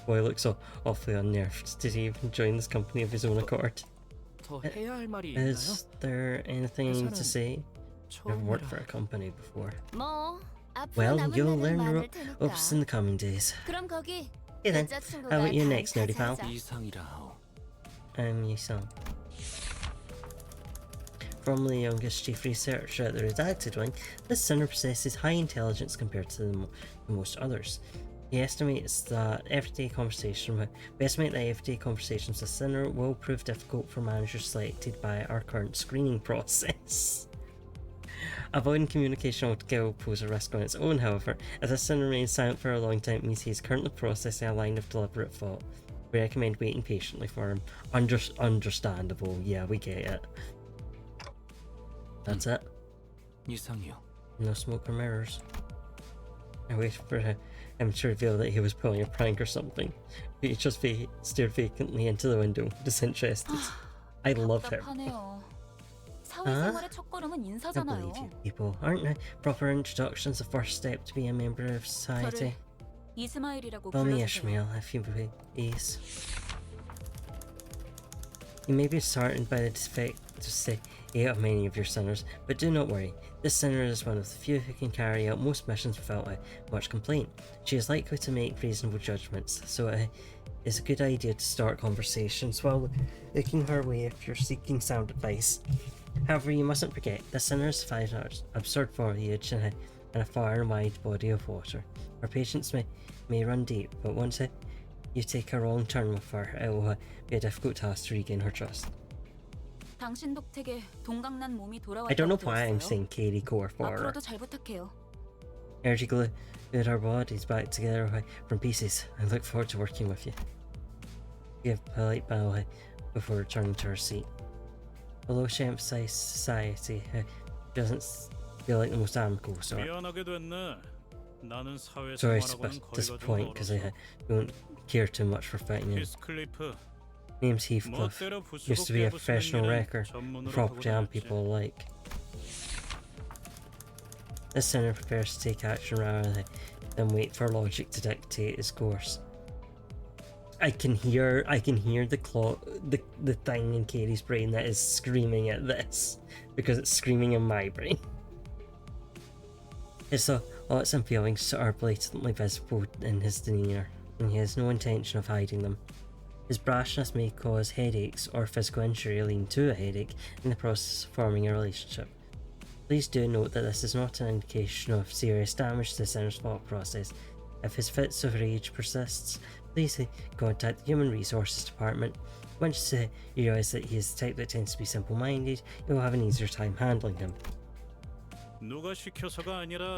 Boy looks awfully unnerved. Did he even join this company of his own accord? 더 해야 할 말이 있나요? Is there anything you need to say? I've worked for a company before. 뭐, 앞으로 Well, 남은 you'll 날은 learn 많을 the 테니까. ropes in the coming days. 그럼 거기 Okay then, 여자친구가 how about you 다음 next, nerdy 같이 pal? 하자. 이상이라 하오. Yisung. Formerly youngest chief researcher at the Redacted Wing, this sinner possesses high intelligence compared to most others. We estimate that everyday conversations with Sinner will prove difficult for managers selected by our current screening process. Avoiding communication altogether will pose a risk on its own, however. If this sinner remains silent for a long time, it means he is currently processing a line of deliberate thought. We recommend waiting patiently for him. Understandable, yeah, we get it. That's it. 이상해요. No smoke or mirrors. I waited for him to reveal that he was pulling a prank or something, but he just stared vacantly into the window, disinterested. I love him. I believe you people. Aren't proper introductions the first step to be a member of society? Call me Ishmael, if you please. You may be disheartened by the defect to of many of your sinners, but do not worry. This sinner is one of the few who can carry out most missions without much complaint. She is likely to make reasonable judgments, so it is a good idea to start conversations while looking her way if you're seeking sound advice. However, you mustn't forget, the sinner is survived an absurd voyage in a far and wide body of water. Her patience may run deep, but once you take a wrong turn with her, it will be a difficult task to regain her trust. I don't know why I'm saying Katie Core for her. Energy glued our bodies back together from pieces. I look forward to working with you. Give a polite bow before returning to her seat. Although she emphasized society, she doesn't feel like the most amicable sort. Sorry to disappoint, because I don't care too much for fighting him. Name's Heathcliff. Used to be a professional wrecker, property and people alike. This sinner prefers to take action rather than wait for logic to dictate his course. I can hear the thing in Katie's brain that is screaming at this, because it's screaming in my brain. His thoughts and feelings are blatantly visible in his demeanour, and he has no intention of hiding them. His brashness may cause headaches or physical injury leading to a headache in the process of forming a relationship. Please do note that this is not an indication of serious damage to the sinner's thought process. If his fits of rage persists, please contact the Human Resources Department. Once you realise that he is the type that tends to be simple-minded, you will have an easier time handling him. Not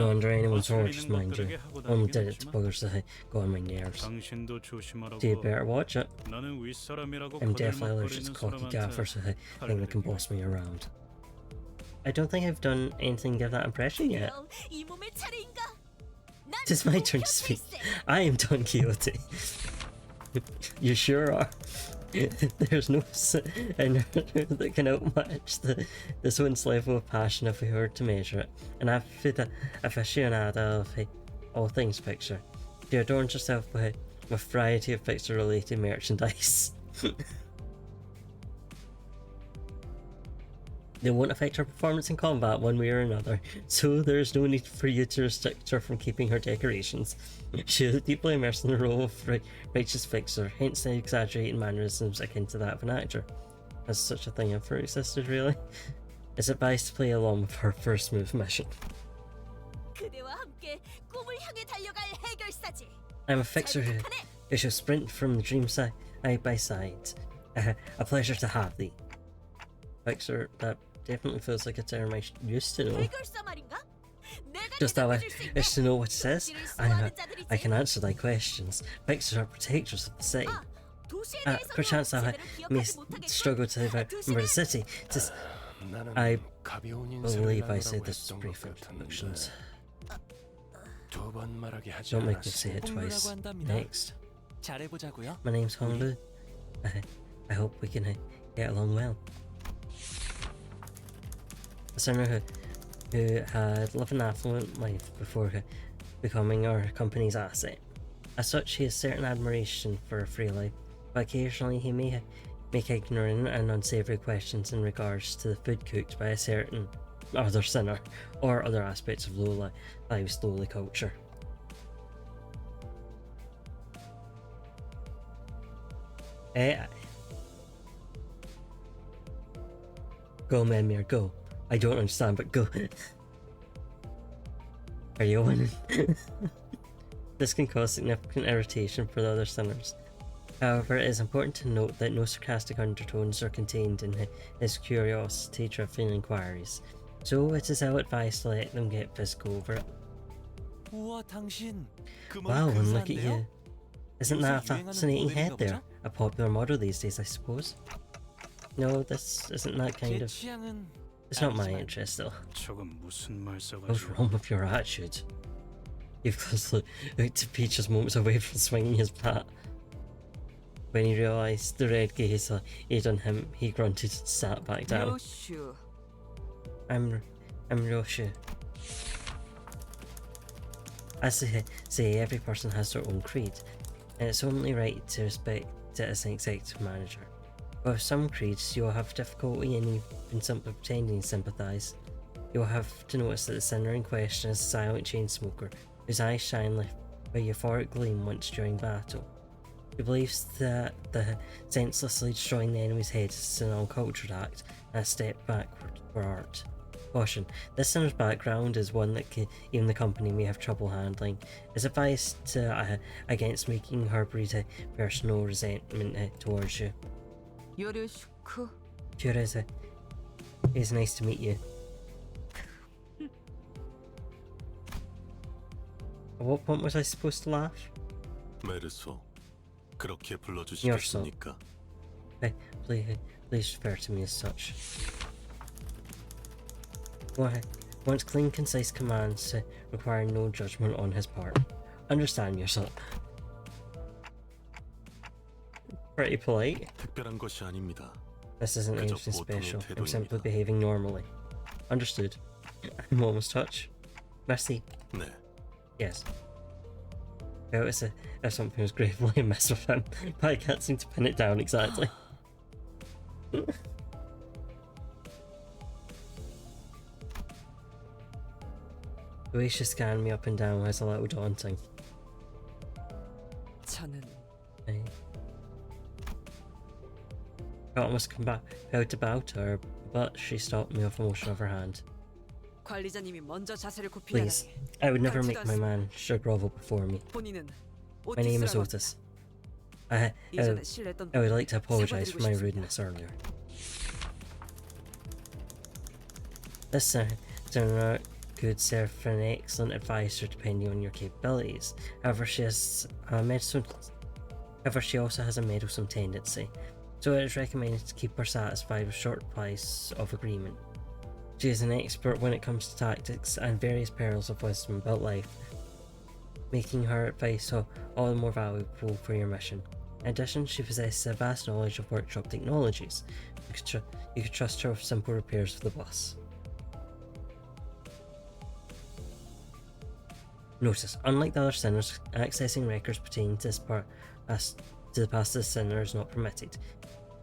under anyone's orders, mind you. Only did it to buggers that got on my nerves. So you better watch it. I'm definitely allergic to cocky gaffers who think they can boss me around. I don't think I've done anything to give that impression yet. It's my turn to speak. I am Don Quixote. You sure are. There's no sinner that can outmatch this one's level of passion if we were to measure it. An aficionado of all things picture. She adorns herself with a variety of picture-related merchandise. They won't affect her performance in combat one way or another, so there is no need for you to restrict her from keeping her decorations. She is deeply immersed in the role of righteous fixer, hence the exaggerated mannerisms akin to that of an actor. Has such a thing ever existed, really? It's advised to play along with her first move mission. I'm a fixer who shall sprint from the dream side by side. A pleasure to have thee. Fixer, that definitely feels like a term I used to know. Just that I wish to know what it says. I can answer thy questions. Fixers are protectors of the city. Perchance I may struggle to remember the city. I believe I said this with brief introductions. Don't make me say it twice. Next. My name's Honglu. I hope we can get along well. A sinner who had lived an affluent life before becoming our company's asset. As such, he has certain admiration for a free life, but occasionally he may make ignorant and unsavoury questions in regards to the food cooked by a certain other sinner, or other aspects of life's lowly culture. Go, Menmir, go. I don't understand, but go. Are you winning? This can cause significant irritation for the other sinners. However, it is important to note that no sarcastic undertones are contained in his curiosity-driven inquiries. So it is our advice to let them get physical over it. 우와, 당신. 그 머리 Wow, and look at 근사한데요? you. Isn't that a 요새 유행하는 fascinating head 모델인가 there? 보죠? A popular model these days, I suppose. No, this isn't that kind 제 of... 취향은 It's not my 아니지만 interest though. 저건 무슨 말 What's 써가지고. wrong with your attitude? You've closely looked to Peach just moments away from swinging his bat. When he realised the red gaze laid on him, he grunted and sat back down. 요슈. I'm Ryoshu. As they say, every person has their own creed, and it's only right to respect it as an executive manager. But with some creeds, you'll have difficulty in even simply pretending to sympathise. You'll have to notice that the sinner in question is a silent chain smoker whose eyes shine with a euphoric gleam once during battle. He believes that the senselessly destroying the enemy's head is an uncultured act and a step backward for art. Caution, this sinner's background is one that even the company may have trouble handling. It's advised against making her breed a personal resentment towards you. 요르슈크. Teresa, it's nice to meet you. At what point was I supposed to laugh? 메르소, 그렇게 You're 불러주시겠습니까? Please refer to me as such. Wants clean, concise commands to require no judgment on his part. Understand yourself. Pretty polite. 특별한 것이 아닙니다. This isn't 그저 anything special. 보통의 I'm simply 태도입니다. behaving normally. Understood. I'm almost touched. Merci. 네, Yes. Well, it's if something was gravely amiss with him, but I can't seem to pin it down exactly. The way she scanned me up and down was a little daunting. 저는 I almost felt to bow to her, but she stopped me with a motion of her hand. 관리자님이 먼저 자세를 Please, 굽히려니 I would never make my man should grovel before me. 본인은 My name is 오티스라고 Otis. I 이전에 실례했던 would like to apologize for my 사과드리고 rudeness earlier. This dinner could serve for an excellent advisor depending on your capabilities. However, she also has a meddlesome tendency, so it is recommended to keep her satisfied with short replies of agreement. She is an expert when it comes to tactics and various perils of wisdom about life, making her advice all the more valuable for your mission. In addition, she possesses a vast knowledge of workshop technologies. You could trust her with simple repairs of the bus. Notice, unlike the other sinners, accessing records pertaining to the past of the sinner is not permitted.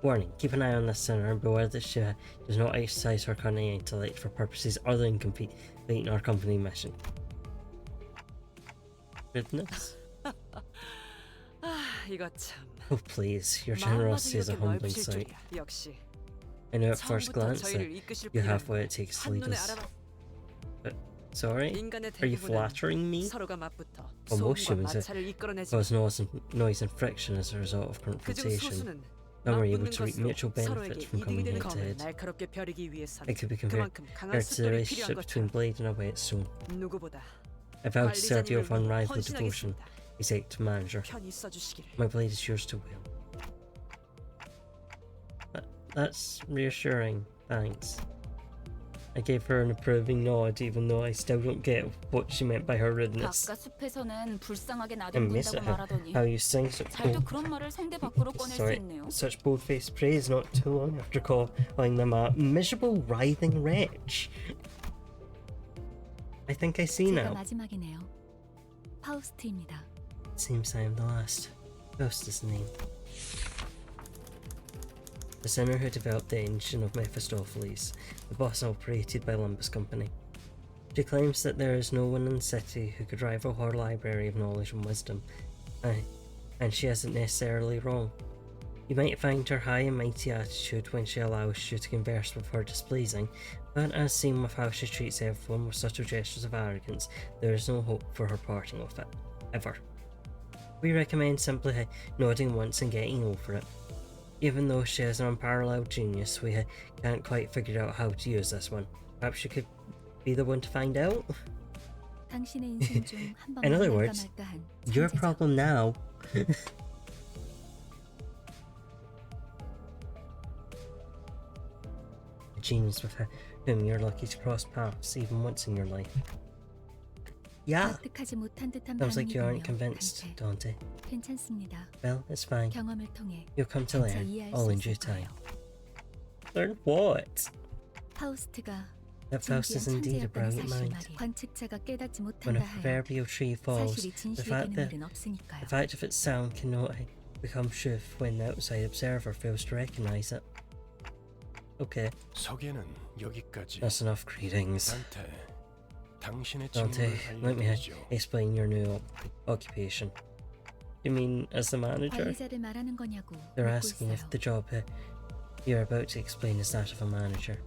Warning, keep an eye on this sinner and beware that she does not exercise her cunning intellect for purposes other than completing our company mission. Goodness. 이거 참 Oh please, your generosity is a 마음가짐 이렇게 humbling 넓으실 sight. 줄이야. 역시 I know at first 처음부터 glance that 저희를 이끄실 you have 분이라는 what it takes to lead 한눈에 us. 알아봤. Sorry? 인간의 Are you 대부분은 flattering me? 서로가 맞붙어 Well, most 소음과 humans 마찰을 이끌어내지. cause noise and friction as a result of 그중 confrontation. 소수는 Some are able 맞붙는 to reap 것으로 mutual benefits 서로에게 from 이득이 coming 되는 head to 검을 head. 날카롭게 벼리기 위해서는 It could be compared 그만큼 강한 to the 습돌이 필요한 relationship between 것처럼 blade and a whetstone. 누구보다 I vow to serve you 관리자님을 with 위해 unrivaled devotion, 헌신하겠습니다. executive manager. 편히 써주시기를. My blade is yours to wield. That's reassuring, thanks. I gave her an approving nod, even though I still don't get what she meant by her rudeness. 바깥 숲에서는 불쌍하게 I miss it 나대는다고 말하더니 how you sing such 잘도 그런 말을 성대 밖으로 꺼낼 수 sorry, 있네요. such bold-faced praise not too long after calling them a miserable, writhing wretch. I think I see 제가 now. 마지막이네요. 파우스트입니다. It seems I am the last. Ghost is the name. The sinner who developed the engine of Mephistopheles, the boss operated by Limbus Company. She claims that there is no one in the city who could rival her library of knowledge and wisdom, and she isn't necessarily wrong. You might find her high and mighty attitude when she allows you to converse with her displeasing, but as seen with how she treats everyone with subtle gestures of arrogance, there is no hope for her parting with it, ever. We recommend simply nodding once and getting over it. Even though she has an unparalleled genius, we can't quite figure out how to use this one. Perhaps you could be the one to find out. 당신의 인생 중 한 In 번만 other 할까 words, 말까한 your 천재죠. problem now. A genius with whom you're lucky to cross paths even once in your life. Yeah. 납득하지 못한 듯한 Sounds like you aren't 반응이군요, convinced, 단테. Dante. 괜찮습니다. Well, it's fine. 경험을 통해 You'll come to 점차 learn, 이해할 all 수 in 있을 due time. 거예요. Learn what? 파우스트가 That Faust is 진귀한 indeed a 천재였다는 brilliant 사실 mind. 말이 관측자가 깨닫지 When a 못한다 하여 proverbial tree falls, 사실이 the 진실이 fact 되는 that 일은 없으니까요. the fact of its sound cannot become truth when the outside observer fails to recognize it. Okay, 소개는 여기까지. that's enough greetings. 단테, 당신의 Dante, 직무를 let me 알려드리죠. explain your new occupation. You mean as the manager? 관리자를 말하는 거냐고 They're 묻고 asking if 있어요. the job you're about to explain is that of a manager.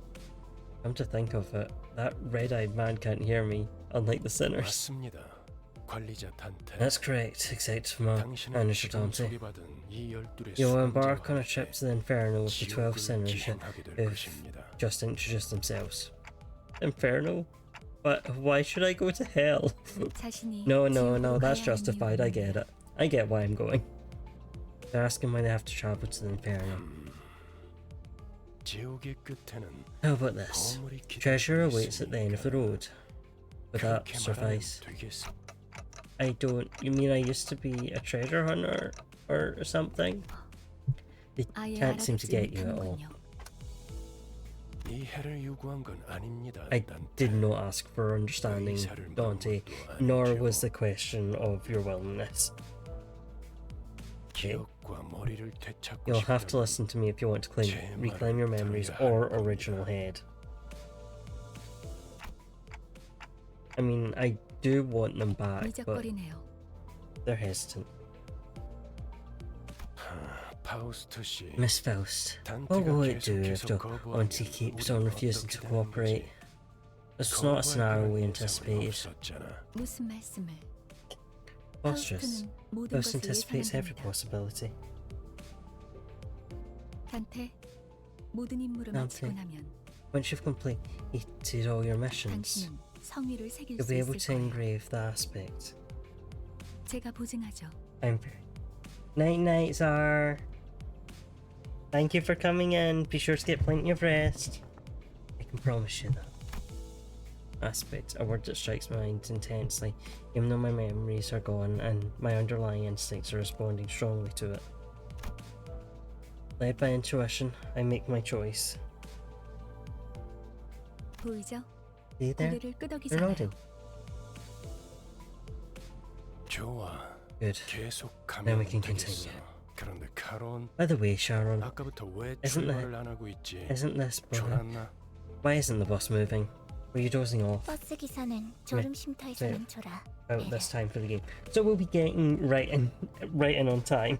Come to think of it, that red-eyed man can't hear me, unlike the sinners. 맞습니다. 관리자 단테. That's correct, except 당신은 Manager 지금 Dante. 소개받은 이 12의 You'll embark on a 수감자와 trip to the Inferno with the 12 지옥을 sinners 기행하게 될 who've 것입니다. just introduced themselves. Inferno? But why should I go to hell? 자신이 No, 지옥으로 that's 가야 하는 justified, I 이유는 get it. I get why I'm going. They're asking why they have to travel to the Inferno. 지옥의 끝에는 How about this? 보물이 기다리고 Treasure awaits at the end of the 있으니까. road. Would that 그렇게 말하면 suffice? 되겠어. I don't. You mean I used to be a treasure hunter or something? They 아예 can't seem to 알아듣지 get you at all. 못하는군요. 이해를 요구한 건 아닙니다. I 단테. did not ask for understanding, 의사를 Dante, 물은 것도 nor 아니죠. was the question of your willingness. 기억과 머리를 되찾고 You'll have to 싶다면 listen to me if you want to 제 reclaim your 말을 memories 들어야 or 할 original 겁니다. head. I mean, I do want them back, but 미적거리네요. they're hesitant. 파우스트 씨, Miss Faust, what 단테가 will it do if 계속해서 거부하면 Auntie keeps on 우리가 refusing to 어떻게 되는 cooperate? 거지? It's not a scenario we 거부할 그런 anticipated. 예상은 없었잖아. 무슨 말씀을? Monstrous. 파우스트는 모든 Faust 것을 anticipates every 예상한답니다. possibility. 단테, 모든 임무를 단테. 마치고 나면 Once you've completed all your missions, 당신은 성의를 새길 you'll 수 be able 있을 to 거예요. engrave the aspect. 제가 보증하죠. I'm very. Night night, Czar. Thank you for coming in. Be sure to get plenty of rest. I can promise you that. Aspect, a word that strikes my mind intensely, even though my memories are gone and my underlying instincts are responding strongly to it. Led by intuition, I make my choice. 보이죠? See there? 고개를 They're 끄덕이잖아요. nodding. 좋아. Good. 계속 Then we 가면 can 되겠어. continue. 그런데 카론, By the way, Sharon, 아까부터 왜 Isn't 출발을 안 하고 있지? isn't this 졸았나? why isn't the bus moving? Were you dozing off 버스 기사는 졸음 쉼터에서 멈춰라. about this time for the game? So we'll be getting right in on time.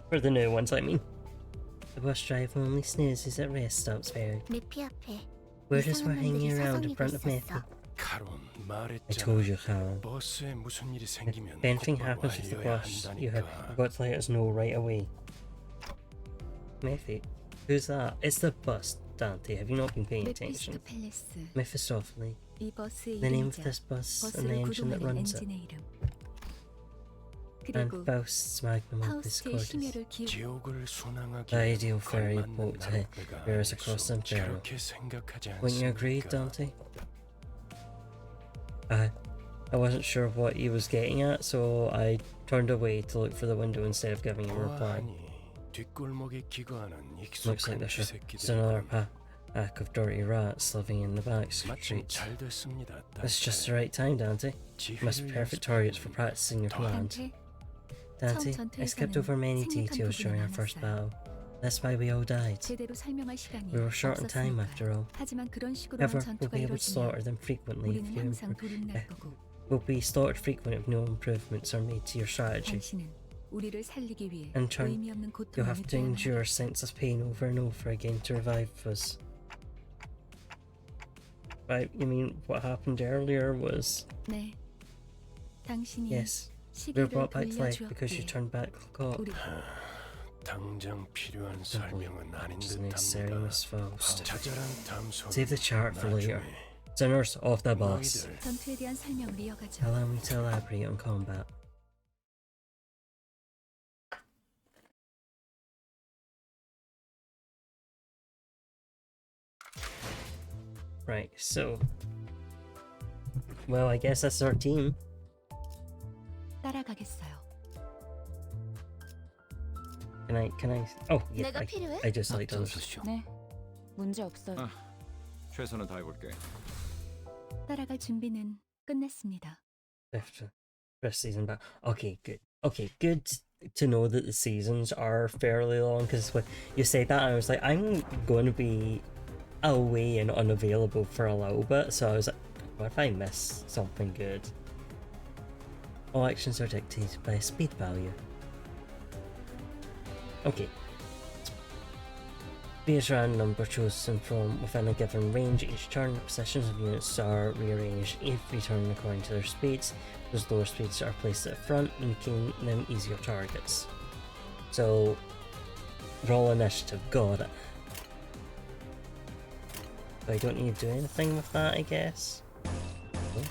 For the new ones, I mean. The bus driver only snoozes at rest stops very. 내피 앞에 We're just 이상한 hanging 놈들이 around in 사성이고 front of me. 있었어. 카론 I 말했잖아. told you, Karen. 버스에 무슨 일이 생기면 If anything 곧바로 happens with the 알려야 bus, 한다니까. you've got to let us know right away. Mephi? Who's that? It's the bus, Dante. Have you not been paying 메피스토 attention? 팰레스. Mephistopheles. 이 버스의 The name of 이름이자 this bus and the 버스를 engine that 구동하는 runs it. 엔진의 이름. And 그리고 Faust's magnum opus 파우스트의 cordis. 심혈을 기울여 지옥을 순항하기 The ideal ferry 걸맞는 boat to 나룻배가 bear us 아닐 across 수 the Inferno. 저렇게 생각하지 Wouldn't you agree, 않습니까? Dante? I wasn't sure what he was getting at, so I turned away to look for the window instead of giving him a reply. 보아하니 뒷골목에 기거하는 Looks like 익숙한 there's just 쥐새끼들 another pack of dirty rats living in the back 마침 streets. 잘 됐습니다. It's just the right time, Dante. Must be perfect targets for practicing your command. 단테, Dante, I skipped over many details during our first battle. That's why we all died. 제대로 설명할 시간이 We were short on time 없었으니까요. after all. 하지만 그런 식으로만 However, we'll 전투가 be able to 이루어지면 slaughter them frequently if 우리는 you 항상 도둑날 거고 will be slaughtered frequent if no improvements are made to your strategy. 당신은 우리를 살리기 위해 In turn, 의미 없는 You'll 고통을 have to 느껴야만 endure senseless pain over and over again to revive us. Right, you mean what happened earlier was... 네, 당신이 Yes, we were 시계를 brought back to life because you 돌려주었기에 turned back the clock. 우리 당장 필요한 설명은 아닌 It's necessary, 듯합니다. Miss Faust. 자잘한 담소. Save the chart for later. Sinners of the boss. 너희들 전투에 대한 설명을 이어가죠. Allow me to elaborate on combat. Right, so well, I guess that's our team. 따라가겠어요. Can I oh yeah, 내가 필요해? I just like those. 네, 문제 없어요. 아. 최선을 다해볼게. 따라갈 준비는 끝났습니다. First season back. Okay, good. Okay, good to know that the seasons are fairly long, because when you said that I was like, I'm going to be away and unavailable for a little bit, so I was like, what if I miss something good? All actions are dictated by speed value. Okay. These random number chosen from within a given range. Each turn, the positions of units are rearranged every turn according to their speeds. Those lower speeds are placed at the front, making them easier targets. So, roll initiative, got it. But I don't need to do anything with that, I guess. Oh.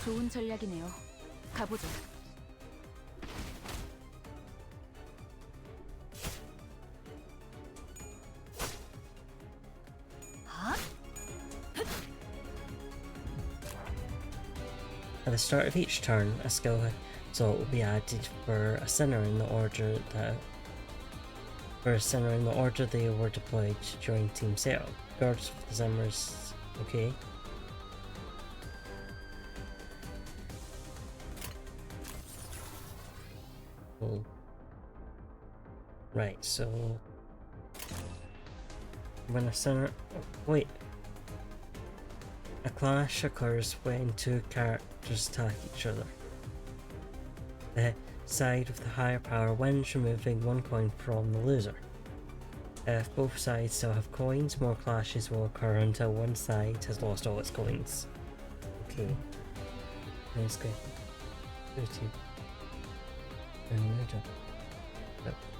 좋은 전략이네요. 가보죠. At the start of each turn, a skill result will be added for a sinner in the order they were deployed during team setup. Regardless of the Zimmers, okay. Cool. Right, so when a sinner, wait. A clash occurs when two characters attack each other. The side with the higher power wins, removing one coin from the loser. If both sides still have coins, more clashes will occur until one side has lost all its coins. Okay. Let's go. 30.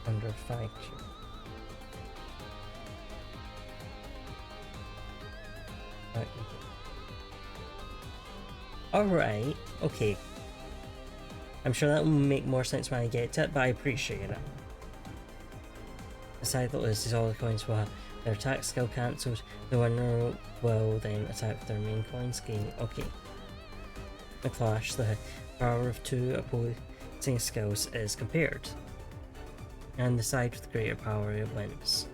Under 5. Right. Alright, okay. I'm sure that will make more sense when I get to it, but I appreciate it. The side that loses all the coins will have their attack skill cancelled. The winner will then attack with their main coins gain. Okay. The clash, the power of two opposing skills is compared. And the side with greater power wins.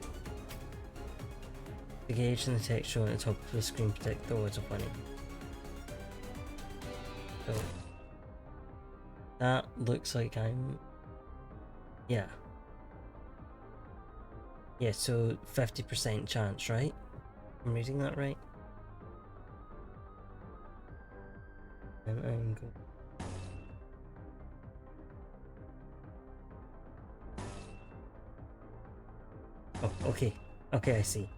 The gauge and the text shown at the top of the screen predict the odds of winning. So that looks like I'm, yeah, so 50% chance, right? I'm reading that right? And I'm going. Oh, okay, I see.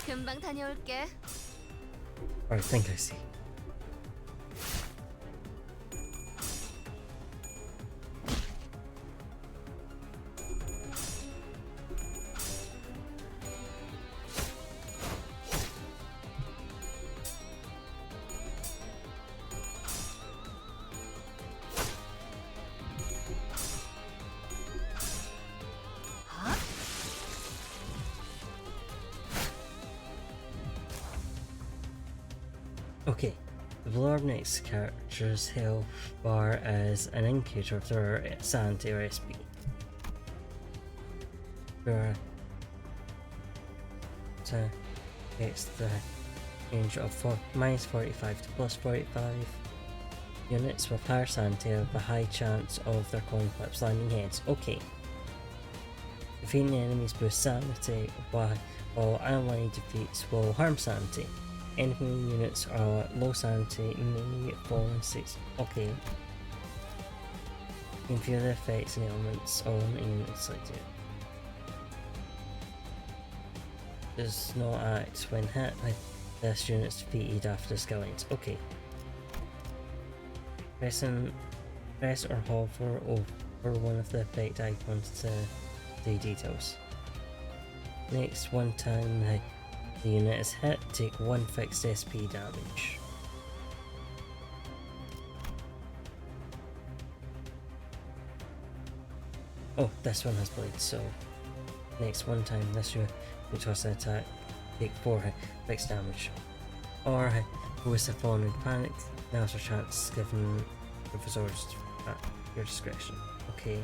금방 다녀올게. I think I see. Okay, the below our next character's health bar is an indicator of their sanity or SP. To gets the range of minus 45 to plus 45. Units with higher sanity have a high chance of their coin flips landing heads. Okay. Defeating enemies boost sanity, while ally defeats will harm sanity. Enemy units are low sanity may fall in 6. Okay. You can feel the effects and elements on a unit selected. does not act when hit. This unit's defeated after the skill ends. Okay. Press or hover over one of the effect icons to see details. Next, one time the unit is hit, take 1 fixed SP damage. Oh, this one has blades, so next one time this unit will toss an attack, take 4 fixed damage. Or with a fallen panic, now's your chance given the resource at your discretion. Okay.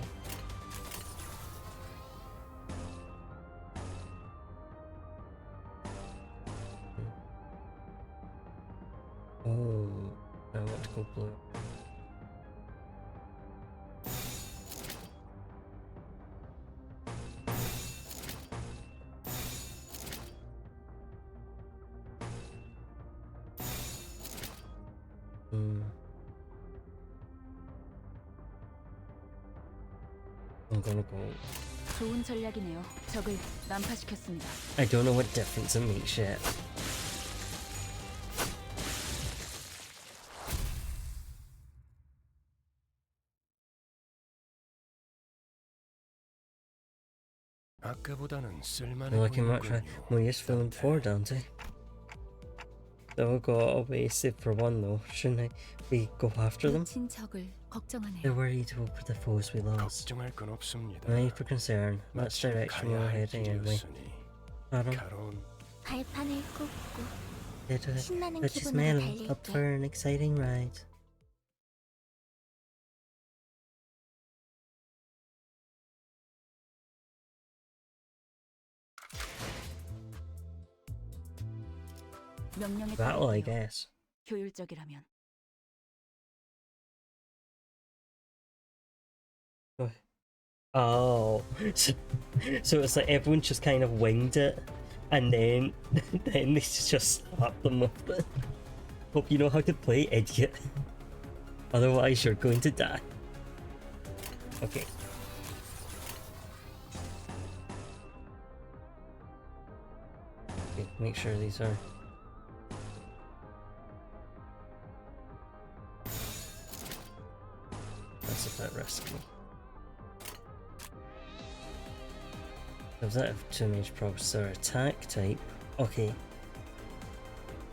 Oh, I want to go blue. I'm gonna go. 좋은 전략이네요. 적을 난파시켰습니다. I don't know what difference it makes yet. 아까보다는 쓸만해 They're looking much 보이는군요. more useful than before, don't they? They've got a way save for one though, shouldn't we go after them? 놓친 적을 걱정하네요. They're worried over the foes we lost. 걱정할 건 없습니다. No need for concern. That's 마침 direction we're 가야 할 heading anyway. 길이었으니 Aaron, 가론 발판을 꽂고 let's 신나는 just 기분으로 smell up 달릴게. for an exciting ride. 명령에 Battle, I 따르세요. guess. 효율적이라면. Oh, so it's like everyone just kind of winged it, and then then they just slapped them with it. Hope you know how to play, idiot. Otherwise, you're going to die. Okay. Okay, make sure these are. That's a bit risky. Does that have 2 mage processor attack type? Okay.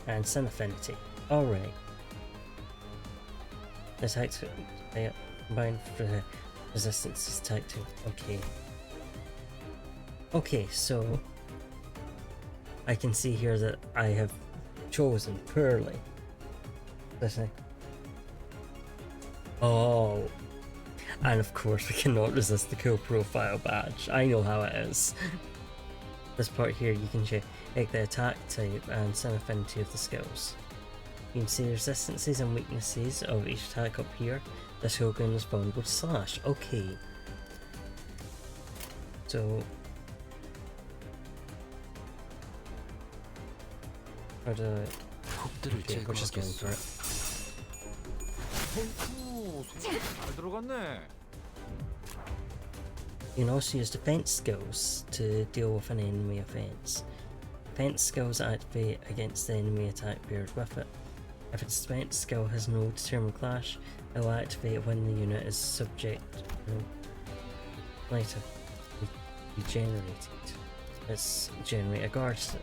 And Sun Affinity. Alright. Attack combined for the resistance is type 2. Okay. Okay, so I can see here that I have chosen poorly. Listen. Oh. And of course we cannot resist the cool profile badge. I know how it is. This part here you can check the attack type and some affinity of the skills. You can see the resistances and weaknesses of each attack up here. This Hogan is vulnerable to slash. Okay. So how do okay, we're just going for it. 잘 들어갔네. You can also use defense skills to deal with an enemy offense. Defense skills activate against the enemy attack paired with it. If its defense skill has no determined clash, it will activate when the unit is subject later regenerated. Let's generate a guard skill.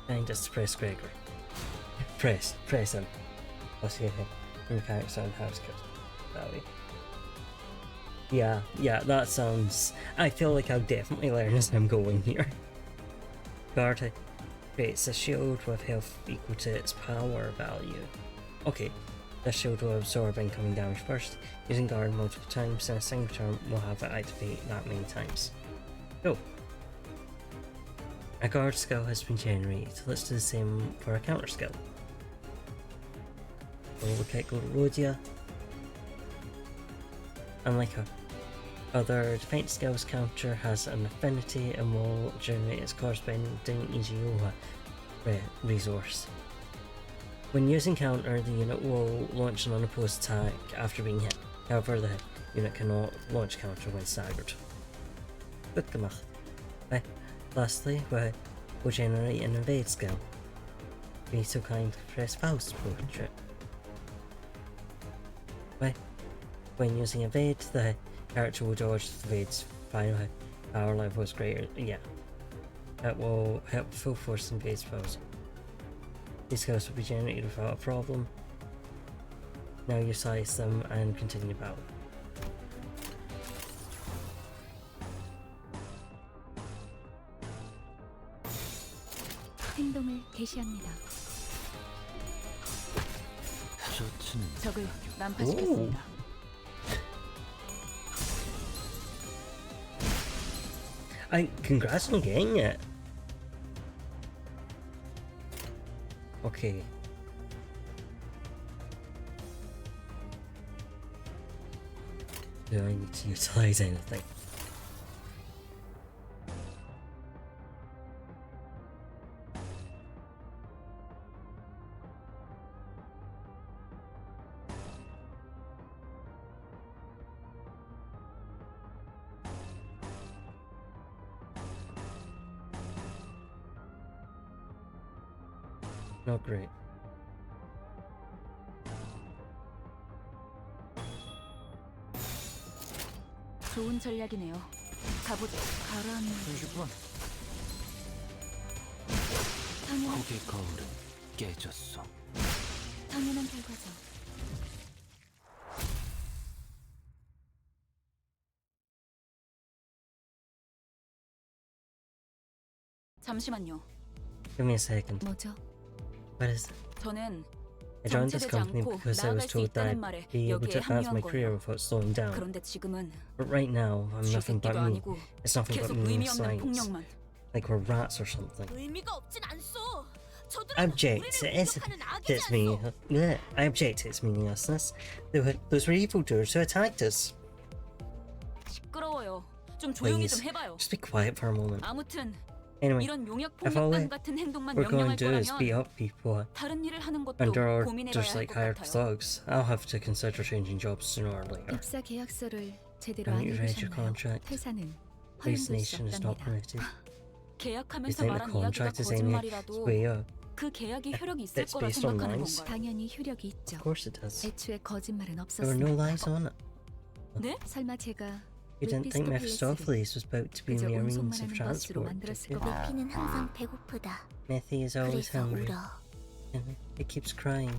And just press Gregor. Press him. Let's see him. Mechanics on house skills. That way. Yeah, that sounds. I feel like I'll definitely learn as I'm going here. Guard creates a shield with health equal to its power value. Okay, this shield will absorb incoming damage first. Using guard multiple times in a single turn will have it activate that many times. Go. A guard skill has been generated. Let's do the same for a counter skill. We'll kick Rodia. Unlike other defense skills, counter has an affinity and will generate its corresponding EGO resource. When using counter, the unit will launch an unopposed attack after being hit. However, the unit cannot launch counter when staggered. Good gemacht. Lastly, will generate an evade skill. Be so kind to press Faust's portrait. When using evade, the character will dodge the evade's final power level is greater. Yeah. That will help full force invade spells. These skills will be generated without a problem. Now utilize them and continue battle. 행동을 개시합니다. 적을 난파시켰습니다. Congrats on getting it. Okay. Do I need to utilize anything? Not great. 좋은 전략이네요. 가보죠. 가라앉는 당연한 고개 거울은 깨졌어. 당연한 결과죠. 잠시만요. Give me a second. 뭐죠? What is it? 저는 I joined this 정체되지 company 않고 because I was 나아갈 수 told that 있다는 I'd 말에 be able to 여기에 advance my 합류한 career 거예요. without slowing down. 그런데 지금은 But right now, I'm nothing but 쥐새끼도 me. 아니고 It's nothing but 계속 me 의미 and 없는 science. 폭력만. Like we're rats or something. 의미가 없진 않소. 저들은 Object, 우리를 it's 공격하는 악이지 it's me. 않소. Yeah, I object to its meaninglessness. Those were evildoers who attacked us. 시끄러워요. 좀 조용히 Please, 좀 해봐요. just be quiet for a moment. 아무튼 Anyway, 이런 용역 if all 폭력단 같은 행동만 we're going 명령할 to do is beat 거라면 up people 다른 일을 하는 것도 under 고민해봐야 orders 할 like 것 hired 같아요. thugs. I'll have to consider changing jobs sooner or later. 입사 계약서를 제대로 Haven't 안 you read your 읽으셨나요? contract? 퇴사는 허용될 수 Resignation is not 없답니다. permitted. You 계약하면서 think the 말한 이야기가 contract is any 거짓말이라도 way up? 그 계약이 효력이 있을 It's 거라 based on 생각하는 lies. 건가요? 당연히 효력이 있죠. Of course it does. 애초에 거짓말은 There were no lies 없었으니까. on it. 네? 설마 제가 You didn't think Mephistopheles was about to be 그저 mere means 운송만 of 하는 것으로 transport, 만들었을 did you? 거고. 피는 항상 배고프다. Methy is always 그래서 hungry, 울어. and it keeps crying.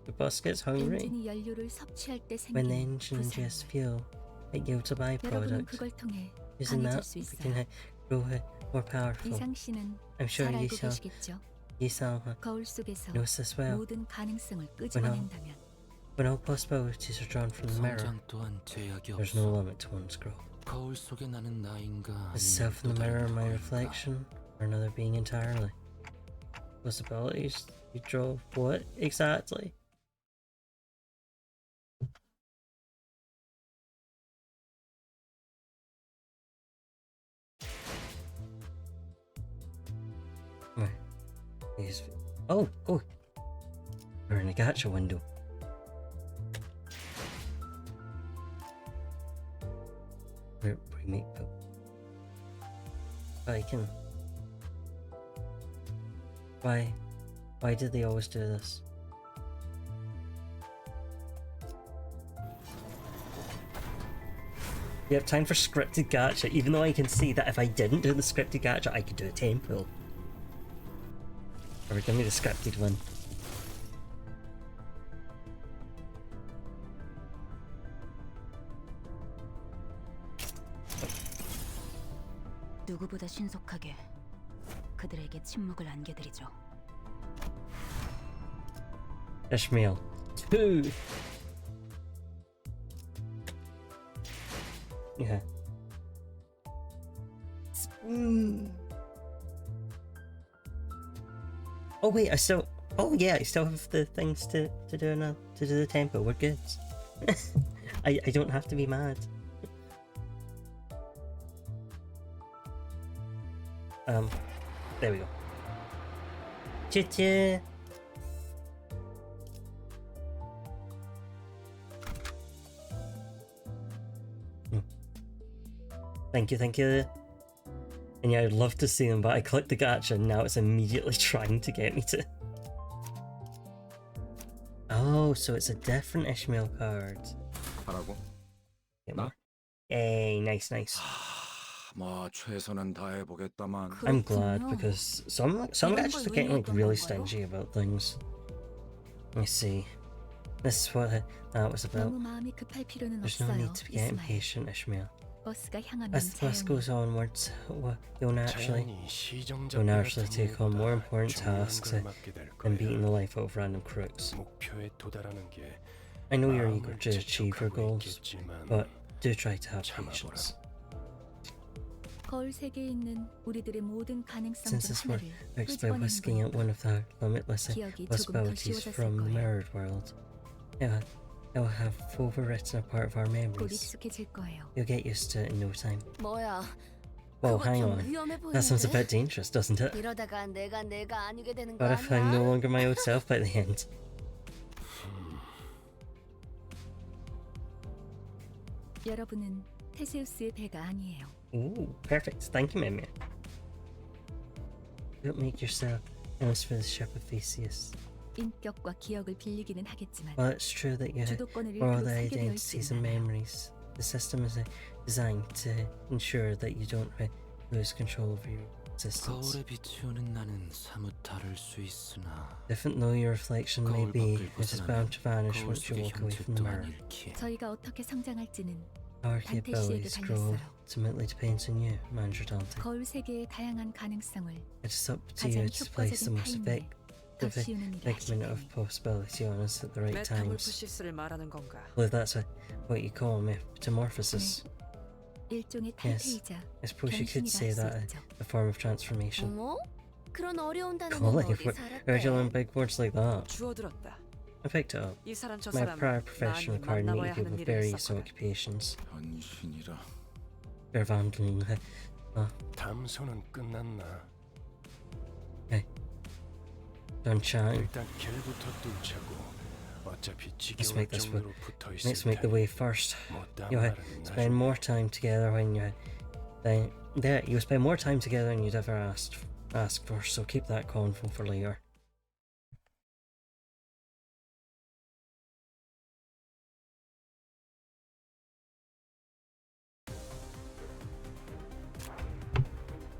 The bus gets hungry. 엔진이 연료를 섭취할 때 When the 생기는 engine ingests 부산물. fuel, it yields a 여러분은 byproduct. 그걸 통해 Using 강해질 that, 수 we can 있어요. grow more powerful. 이상 씨는 I'm sure 잘 you 알고 shall, 계시겠죠. 거울 속에서 knows this well. 모든 가능성을 끄집어낸다면 When all possibilities are drawn from the mirror, 성장 또한 제약이 there's 없어. no limit to one's growth. 거울 속에 나는 나인가 Is 아니면 self in 또 the mirror 다른 my 누구일까? reflection, or another being entirely? Possibilities you draw what exactly? Where? Oh, we're in a gacha window. Where we make them. I can. Why did they always do this? We have time for scripted gacha, even though I can see that if I didn't do the scripted gacha, I could do a tempo. Or give me the scripted one. 누구보다 신속하게 그들에게 침묵을 안겨드리죠. Ishmael 2. Yeah. Oh wait, I still. Oh yeah, I still have the things to do now to do the tempo. We're good. I don't have to be mad. There we go. Chit. Thank you. And yeah, I'd love to see them, but I clicked the gacha and now it's immediately trying to get me to. Oh, so it's a different Ishmael card. 하라고? Get 나? more. Hey, nice, nice. 뭐 최선은 다해보겠다만. I'm glad 그렇군요. because some 이런 gadgets 걸 are getting like 의미했던 really 건가요? stingy about things. Let me see. This is what that was about. 너무 마음이 급할 필요는 There's no 없어요. need to get 이스마엘. impatient, Ishmael. 버스가 향하면 As the bus goes 자연히 onwards, you'll naturally 자연히 시정자 you'll naturally take on more important tasks than 걸 beating the life out of random crooks. 목표에 도달하는 게 I know you're eager 마음을 to achieve your 재촉하고 goals, 있겠지만 but do try to have 참아보라. patience. 거울 세계에 있는 우리들의 모든 가능성 Since 중 this were 하나를 fixed by 끄집어내는 whisking out 거니까 one of the limitless 기억이 조금 더 possibilities 쉬워졌을 from the 거예요. mirrored world, it'll have overwritten a part of our 곧 memories. 익숙해질 거예요. You'll get used to it in no time. 뭐야? Well, 그거 hang 좀 on. 위험해 That sounds a 보이는데? bit dangerous, doesn't it? 이러다가 내가 아니게 되는 거 What if I'm no 아니야? longer my old self by the end? 여러분은 테세우스의 배가 아니에요. Ooh, perfect. Thank you, Mimi. Don't make yourself famous for the ship of Theseus. 인격과 기억을 빌리기는 하겠지만 Well, it's true that you 주도권을 for all 일부러 the 쓰게 되어 identities and 있지는 않아요. memories. The system is designed to ensure that you don't lose control over your existence. 거울에 비추어는 나는 사뭇 다를 수 있으나 Different though your reflection may 거울 be, 밖을 it is 벗어나면 bound to vanish 거울 once you 속의 walk away 형체 from the 또한 mirror. 잃기에 저희가 어떻게 성장할지는 Our 단테 씨에게 capabilities grow 달렸어요. ultimately depends on you, Manager Dante. 거울 세계의 다양한 가능성을 It is up to you 가장 to place the 효과적인 most 타이밍에 더 effective 씌우는 일을 figment 하실 of 테니 possibility on us at the right times. 메타몰프시스를 말하는 건가? I believe that's what you call metamorphosis. 일종의 Yes. 탈퇴이자 I suppose you could 변신이라 say 할 수 that 있죠. a form of transformation. 어머? 그런 어려운 단어는 Golly, 어디 where'd you learn 살았대? big words like that? 주워들었다. I picked it up. 이 사람 저 My 사람 prior profession 많이 required 만나봐야 meeting people 하는 with 일을 various 했었거든. occupations. 변신이라. They're vandalism. 담소는 끝났나? Done chatting. 일단 길부터 뚫자고. 어차피 Let's 지겨울 make this 정도로 붙어 있을 Let's make the 테니 way first. 못다 You 말은 spend more time together when you spend more time together than you'd ever ask for, so keep that convo for later.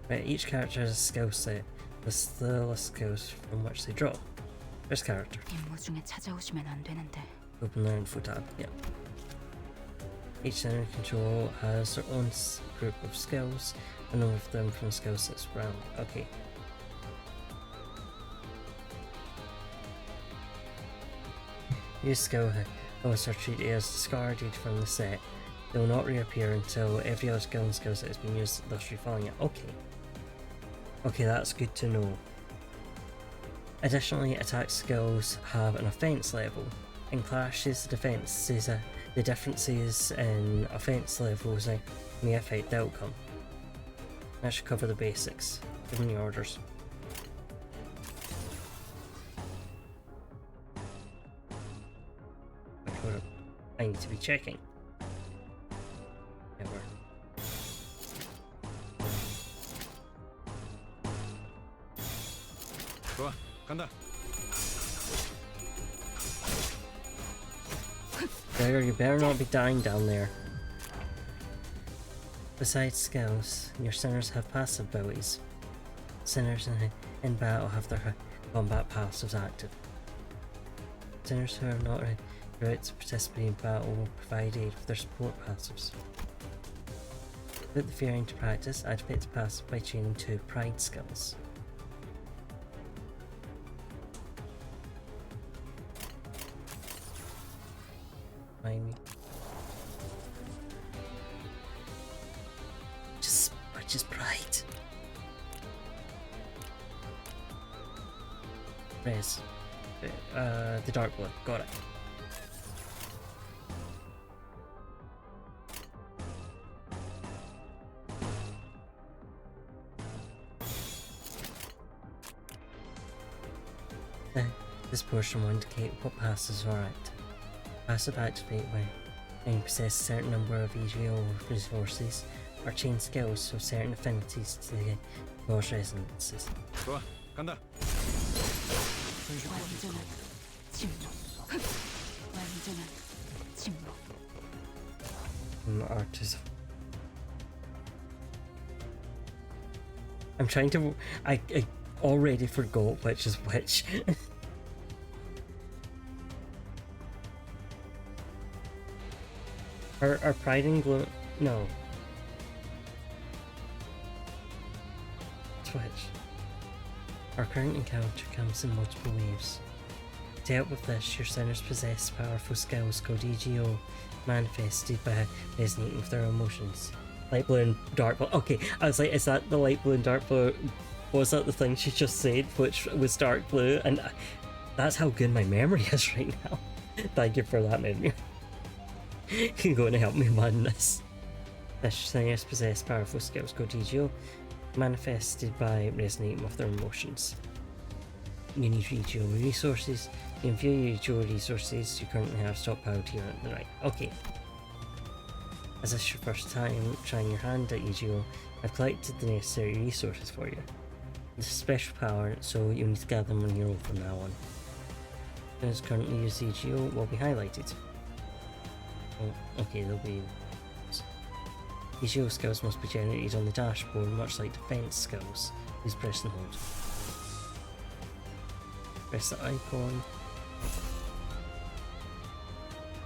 Right, each character has a skill set. Lists the list skills from which they draw. First character. 임무 중에 찾아오시면 안 되는데. Open their info tab. Yep. Each center control has their own group of skills, and none of them from skill sets round. Okay. Use skill unless are treated as discarded from the set. They will not reappear until every other skill and skill set has been used, thus refilling it. Okay. Okay, that's good to know. Additionally, attack skills have an offense level. In clashes, the differences in offense levels may affect the outcome. That should cover the basics. Give me the orders. I need to be checking. Never. 좋아, 간다. Beggar, you better not be dying down there. Besides skills, your sinners have passive abilities. Sinners in battle have their combat passives active. Sinners who are not about to participate in battle will provide aid with their support passives. Put the fear into practice, activate the passive by chaining 2 pride skills. Mind me. Just pride. Res. The dark blood. Got it. This portion will indicate what passes are active. Passive activate when you possess a certain number of EGO resources are chain skills, so certain affinities to the cause resonances. 좋아, 간다. 완전한 침묵. 완전한 침묵. Artisan. I'm trying to. I already forgot which is which. Our pride and glow. No. Switch. Our current encounter comes in multiple waves. To help with this, your sinners possess powerful skills called EGO, manifested by resonating with their emotions. Light blue and dark blue. Okay, I was like, is that the light blue and dark blue? Was that the thing she just said, which was dark blue? And that's how good my memory is right now. Thank you for that memory. You're going to help me run this. This sinners possess powerful skills called EGO, manifested by resonating with their emotions. You need EGO resources. You can view your EGO resources you currently have stockpiled here on the right. Okay. As this is your first time trying your hand at EGO, I've collected the necessary resources for you. It's a special power, so you'll need to gather them on your own from now on. Those currently use EGO will be highlighted. Oh, okay, they'll be... EGO skills must be generated on the dashboard, much like defense skills. Please press and hold. Press the icon.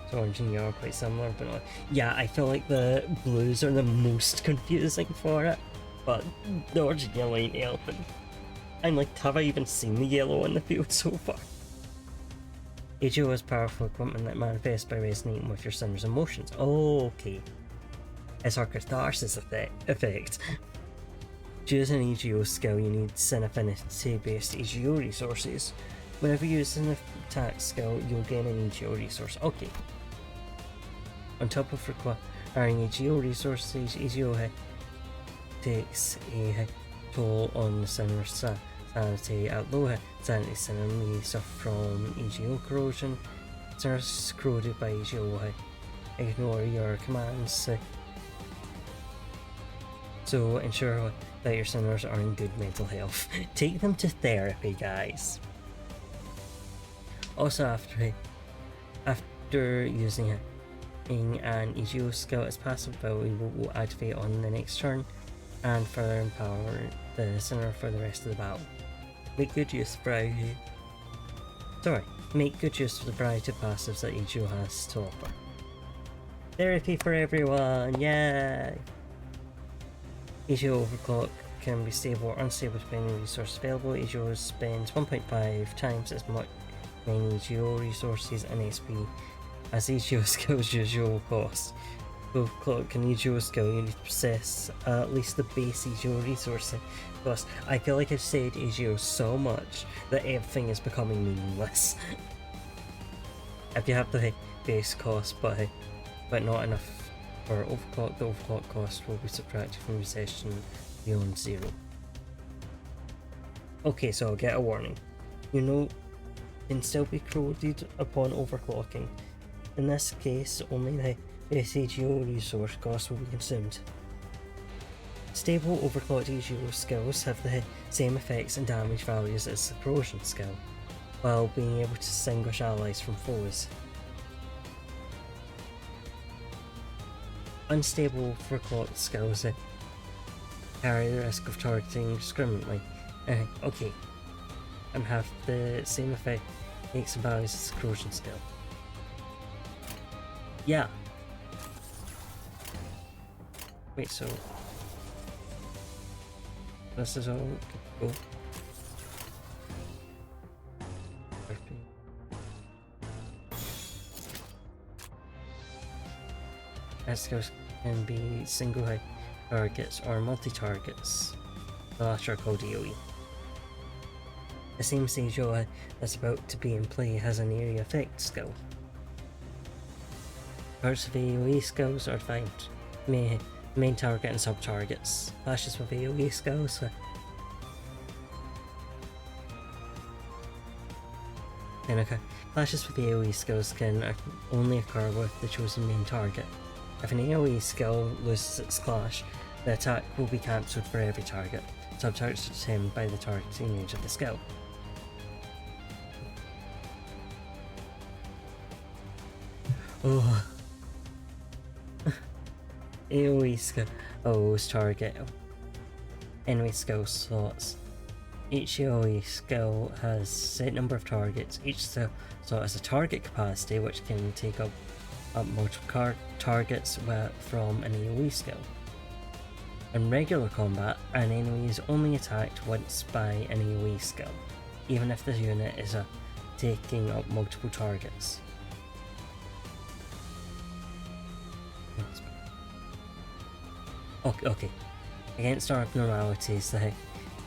So orange and yellow are quite similar, but not... Yeah, I feel like the blues are the most confusing for it, but the orange and yellow ain't helping. I'm like, have I even seen the yellow in the field so far? EGO is powerful equipment that manifests by resonating with your sinner's emotions. Oh, okay. It's our catharsis effect. To use an EGO skill, you need sin affinity based EGO resources. Whenever you use an attack skill, you'll gain an EGO resource. Okay. On top of requiring EGO resources, EGO takes a toll on the sinner's sanity. At low sanity, sinner may suffer from EGO corrosion. Sinners corroded by EGO ignore your commands. So ensure that your sinners are in good mental health. Take them to therapy, guys. Also, after using an EGO skill, its passive ability will activate on the next turn and further empower the sinner for the rest of the battle. Make good use of make good use of the variety of passives that EGO has to offer. Therapy for everyone, yay! EGO overclock can be stable or unstable depending on the resources available. EGO spends 1.5 times as much many EGO resources and XP as EGO skills usual cost. Overclock an EGO skill, you need to possess at least the base EGO resource cost. I feel like I've said EGO so much that everything is becoming meaningless. If you have the base cost but not enough for overclock, the overclock cost will be subtracted from your session beyond 0. Okay, so I'll get a warning. You know, can still be corroded upon overclocking. In this case, only the base EGO resource cost will be consumed. Stable overclocked EGO skills have the same effects and damage values as the corrosion skill, while being able to distinguish allies from foes. Unstable overclocked skills carry the risk of targeting indiscriminately. Okay, and have the same effects and values as the corrosion skill. Yeah. Wait, so this is all good. Skills can be single targets or multi-targets. The latter are called AoE. The same EGO that's about to be in play has an area effect skill. Parts of AoE skills are defined. Main target and sub-targets. Clashes with AoE skills. Clashes with AoE skills can only occur with the chosen main target. If an AoE skill loses its clash, The attack will be cancelled for every target. Sub-targets are determined by the targeting range of the skill. Oh. AoE skills target enemy skill slots. Each AoE skill has set number of targets. Each skill slot has a target capacity which can take up multiple targets from an AoE skill. In regular combat, an enemy is only attacked once by an AoE skill, even if the unit is taking up multiple targets. Okay. Against abnormalities,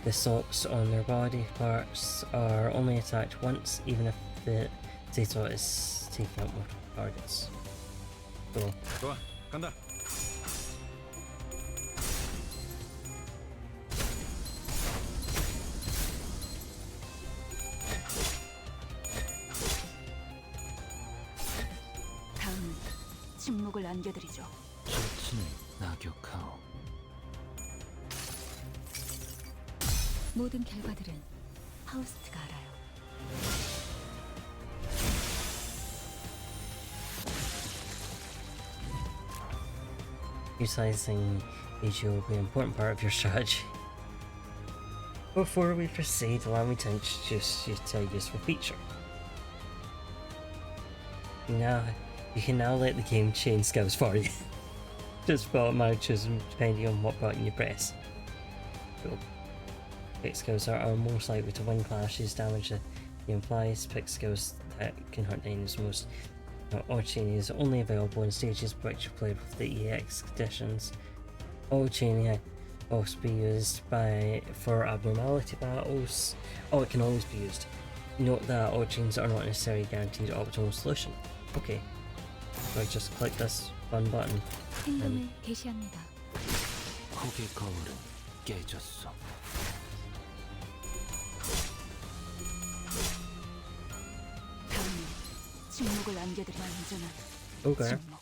the slots on their body parts are only attacked once, even if the data is taking up multiple targets. So, 좋아, 간다. 다음은 침묵을 안겨드리죠. 실친을 낙욕하오. 모든 결과들은 파우스트가 알아요. utilizing AG will be an important part of your strategy. Before we proceed, allow me to introduce you to a useful feature. You can now let the game change skills for you. Just automatically choosing depending on what button you press. Cool. Pick skills are most likely to win clashes, damage the implies. Pick skills that can hurt the enemies most. Auto-chaining is only available in stages which are played with the EX conditions. Auto-chaining also be used for abnormality battles. Oh, it can always be used. Note that auto-chains are not necessarily guaranteed optimal solution. Okay, so I just click this one button. 행동을 개시합니다. 혹의 거울은 깨졌어. 다음은 침묵을 안겨드리는 완전한 Okay. 침묵.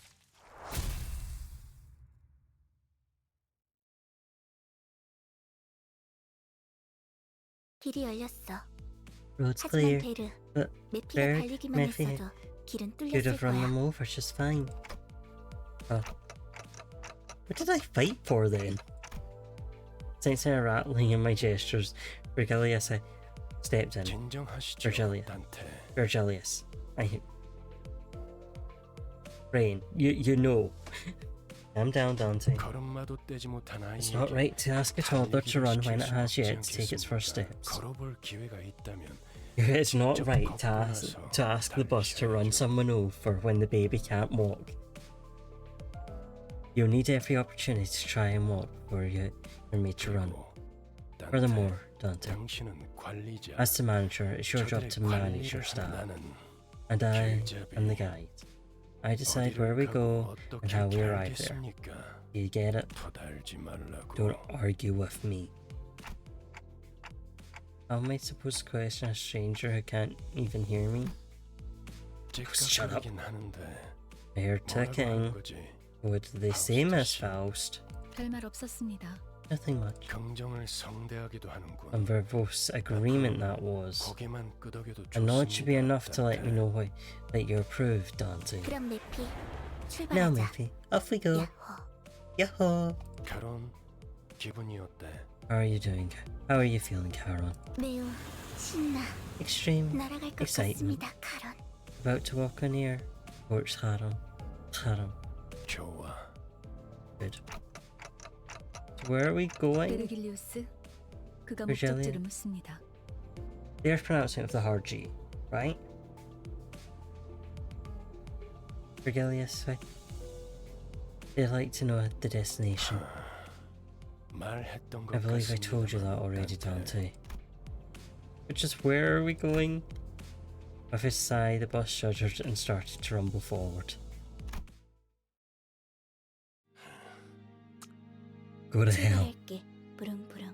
길이 열렸어. Road's 하지만 clear, 베르, but 메피가 Berg, 달리기만 Mephi 했어도 길은 could 뚫렸을 have run 거야. them over just fine. Oh. What did I fight for then? Sensing a rattling in my gestures, Virgilius stepped in. 진정하시죠, Virgilia. 단테. Virgilius. Rain, you know. Calm down, Dante. 걸음마도 떼지 못한 It's 아이에게 not right to ask a toddler to 달리기를 run when 시킬 it 수 has 없지 yet to take its first 않겠습니까? steps. 걸어볼 기회가 있다면 It's not 직접 right 걷고 나서 to ask the bus to run 달리셔야죠. someone over when the baby can't walk. You'll need every opportunity to try and walk before you're made to run. 그리고 단테, Furthermore, Dante, 당신은 관리자. as the manager, it's your job 저들의 to manage your 관리를 staff, 하는 나는 and I 길잡이. am the guide. I decide 어디를 where we 가고 go 어떻게 and how we arrive there. 알겠습니까? You get it? 토달지 말라고. Don't argue with me. How am I supposed to question a stranger who can't even hear me? Shut up. 째깍거리긴 하는데 I heard 뭐라고 하는 ticking. 거지? What did they say, Miss Faust? 별말 없었습니다. Nothing much. 긍정을 성대하기도 하는군. A verbose agreement that was. 고개만 끄덕여도 A nod should be 좋습니다, enough to let me 단테. know that you approve, Dante. 그럼 메피, Now, 출발하자. Miffy, off we go. 야호. Yahoo! 카론, 기분이 어때? How are you doing? How are you feeling, Charon? 매우 신나. Extreme 날아갈 것 excitement. 같습니다, 카론. About to walk on air. Courts Charon. Charon. 좋아. Good. So where are we going? 베르길리우스, 그가 Virgilia. 목적지를 묻습니다. There's pronouncing of the hard G, right? Virgilius, they'd like to know the destination. 말했던 것 I believe I told you that 같습니다만, already, 단테. Dante. But just where are we going? With a sigh, the bus shuddered and started to rumble forward. Go to hell. 출발할게. 부릉부릉.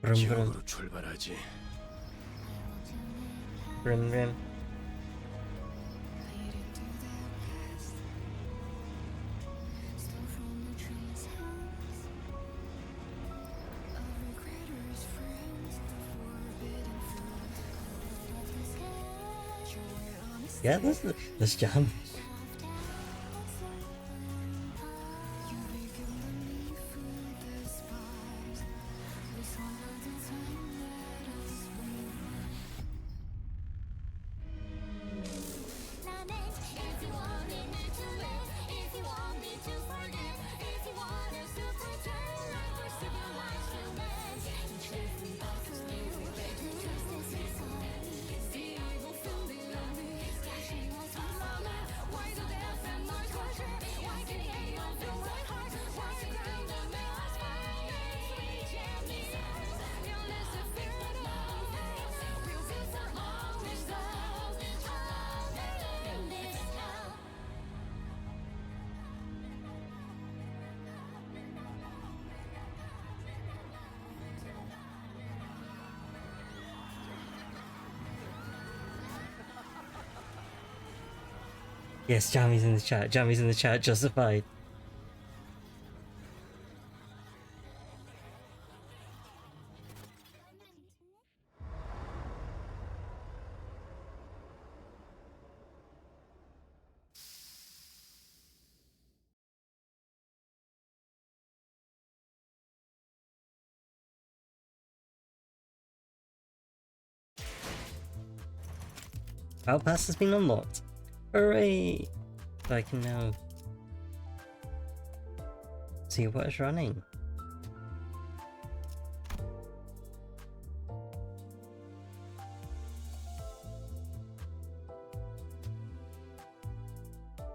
Brum brum, 지옥으로 출발하지. brum brum. Yeah, this jam. Yes, Jammy's in the chat. Jammy's in the chat. Justified. Battle Pass has been unlocked. Hooray! So I can now see what is running.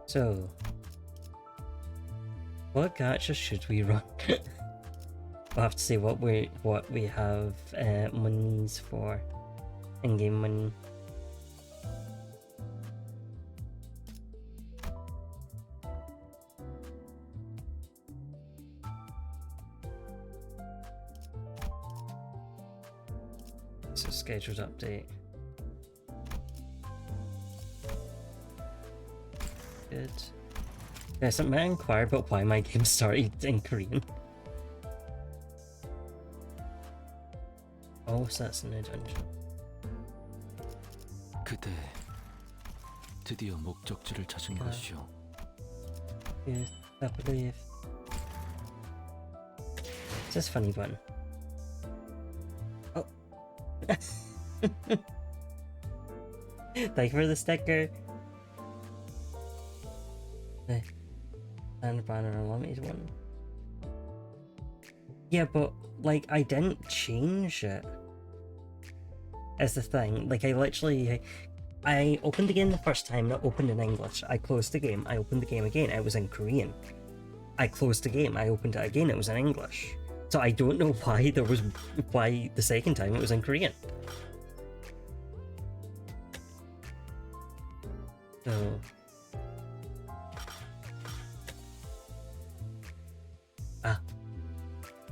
So, what gacha should we run? We'll have to see what we have monies for, in-game money. So scheduled update. Good. Yes, may I inquire about why my game started in Korean? Oh, so that's a new dungeon. 그대 드디어 목적지를 찾은 것이오. Yes, I believe. It's this funny button. Oh. Thank you for the sticker. And banner unlimited one. Yeah, but like I didn't change it. As the thing, like I opened the game the first time, it opened in English. I closed the game, I opened the game again, it was in Korean. I closed the game, I opened it again, it was in English. So I don't know why the second time it was in Korean. So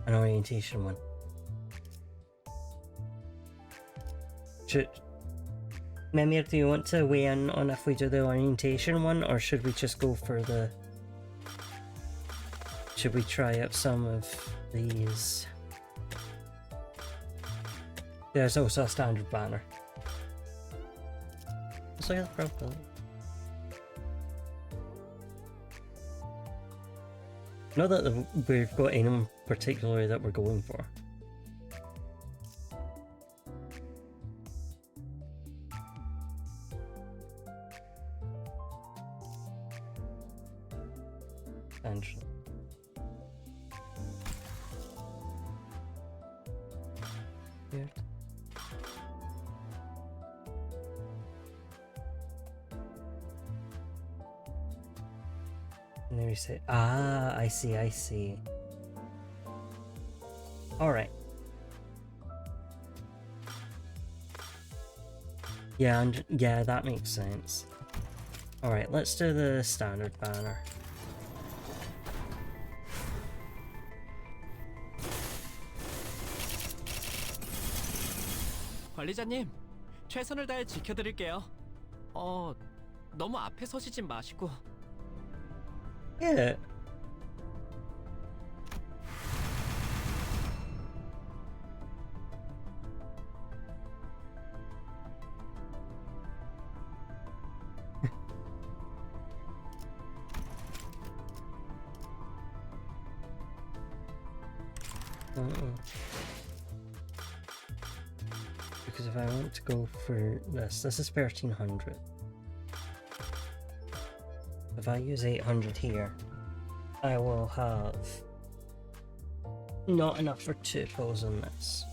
an orientation one. Mimir, do you want to weigh in on if we do the orientation one, or should we just go for the... Should we try out some of these? There's also a standard banner. Let's look at the profile. Not that we've got anyone particularly that we're going for. Essentially. Weird. And then we say, ah, I see. Alright. Yeah, yeah, that makes sense. Alright, let's do the standard banner. 관리자님, 최선을 다해 지켜드릴게요. 너무 앞에 서시지 마시고. Yeah. Because if I want to go for this is 1300. If I use 800 here, I will have not enough for 2 pulls on this.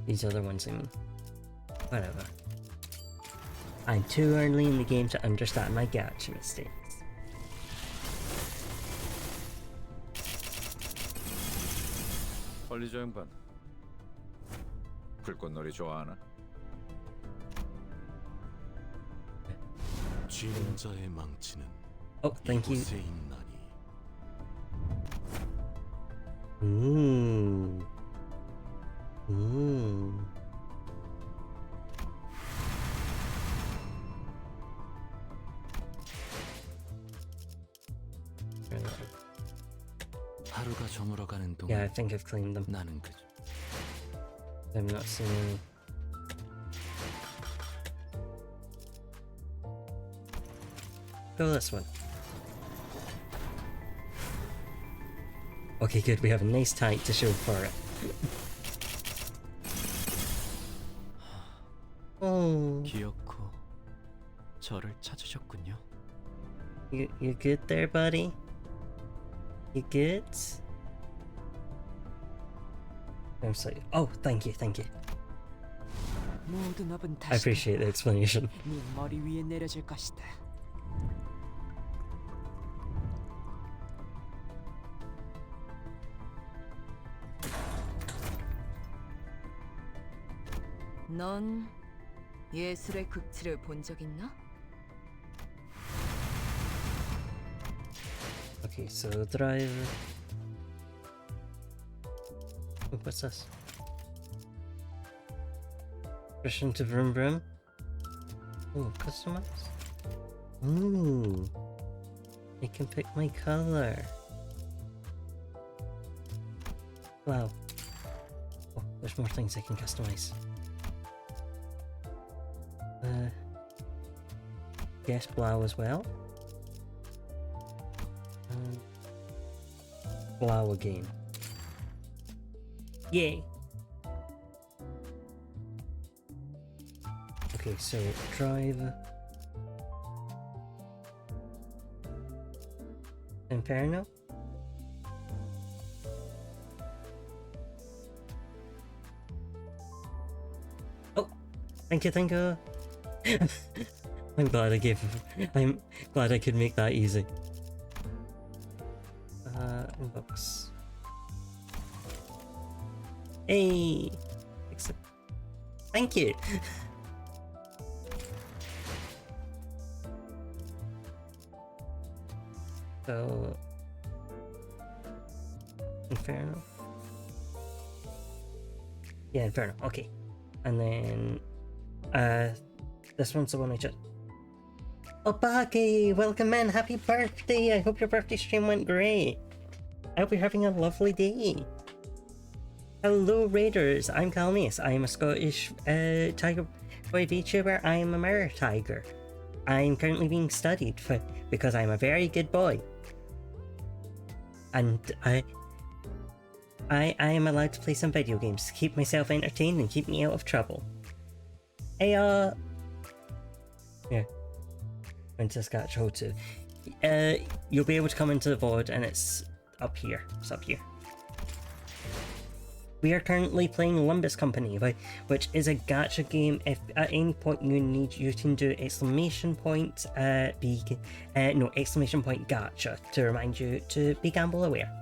These other ones, I mean. Whatever. I'm too early in the game to understand my gacha mistakes. 빨리 저 양반. 불꽃놀이 좋아하나? 쥐는 자의 망치는 Oh, thank you. 이곳에 있나니. Ooh. Ooh. 하루가 저물어가는 동안 Yeah, I think I've claimed them. 나는 그 I'm not seeing. Go this one. Okay, good. We have a nice type to show for it. Oh, 기어코 저를 찾으셨군요. you good there, buddy? You good? I'm sorry. Oh, thank you. 모든 업은 I 다시 appreciate the explanation. 네 머리 위에 내려질 것이다. 넌 예술의 극치를 본 적 있나? Okay, so drive. Oh, what's this? Rush into Vroom Vroom. Oh, customize. Ooh, I can pick my color. Wow. Oh, there's more things I can customize. Yes, Blau as well. Blau again. Yay! Okay, so drive. Inferno? Oh! Thank you. I'm glad I'm glad I could make that easy. Inbox. Hey! Thank you! So... Inferno? Yeah, Inferno, okay. And then... this one's the one I just... Oh, Baki! Welcome in! Happy birthday! I hope your birthday stream went great! I hope you're having a lovely day! Hello Raiders! I'm Calmius. I am a Scottish Tiger Boy VTuber. I am a Mirror Tiger. I am currently being studied because I'm a very good boy. And I am allowed to play some video games to keep myself entertained and keep me out of trouble. Hey, yeah. Princess Gacho 2. You'll be able to come into the VoD and it's up here. It's up here. We are currently playing Limbus Company, which is a gacha game. If at any point you can do exclamation point exclamation point gacha to remind you to be gamble aware.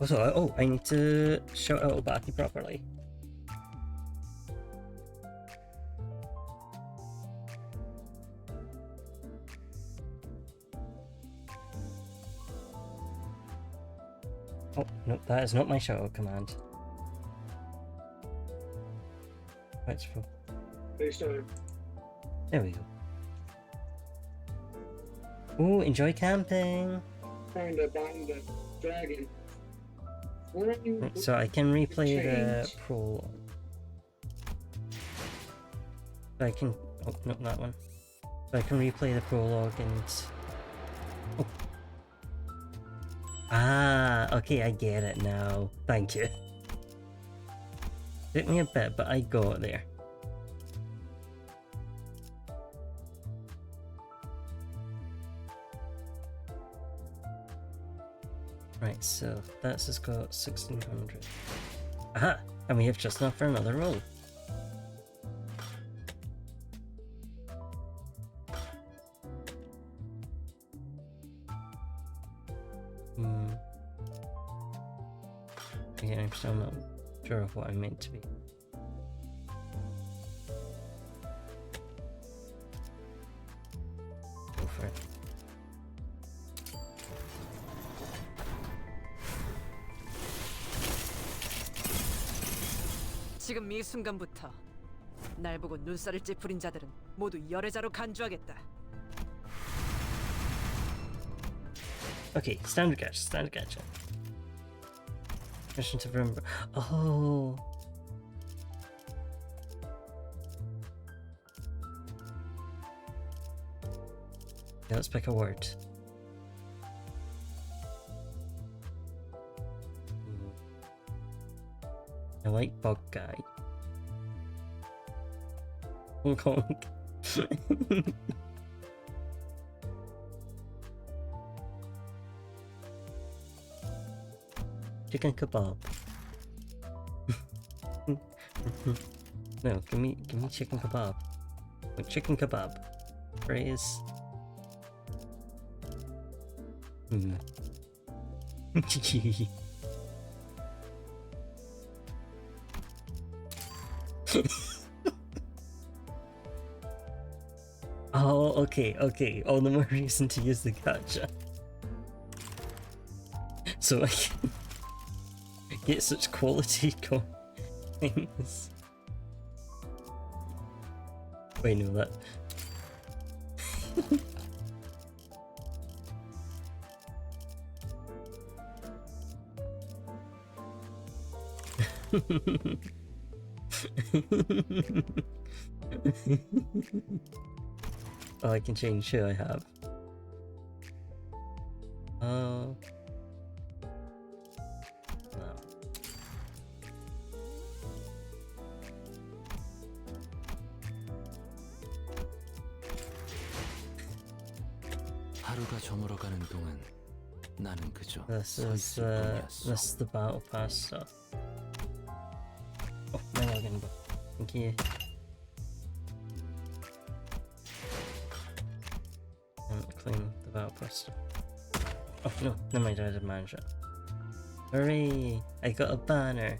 Also, I need to shout out Obaki properly. Oh, no, that is not my shout out command. Let's go. There we go. Ooh, enjoy camping! Dragon. So I can replay the prologue. So I can, oh, not that one. So I can replay the prologue and, oh. Ah, okay, I get it now. Thank you. Took me a bit, but I got there. Right, so that's just got 1600. Aha! And we have just enough for another roll. Yeah, I'm still not sure of what I'm meant to be. Go for it. 지금 이 순간부터 날 보고 눈살을 찌푸린 자들은 모두 열애자로 간주하겠다. Okay, standard gacha, standard gacha. Mission to remember. Oh. Yeah, let's pick a word. I like bug guy. Hong Kong. Chicken kebab. No, give me chicken kebab. Like chicken kebab. Phrase. Oh, okay. All the more reason to use the gacha. So I can get such quality things. Wait, no, that. Oh, I can change who I have. Oh. No. 하루가 저물어가는 동안 나는 그저 This 서 is 있을 뿐이었어. this is the battle pass stuff. Oh, my login book. Thank you. And clean the battle pass stuff. Oh no, never mind, I didn't manage it. Hooray! I got a banner.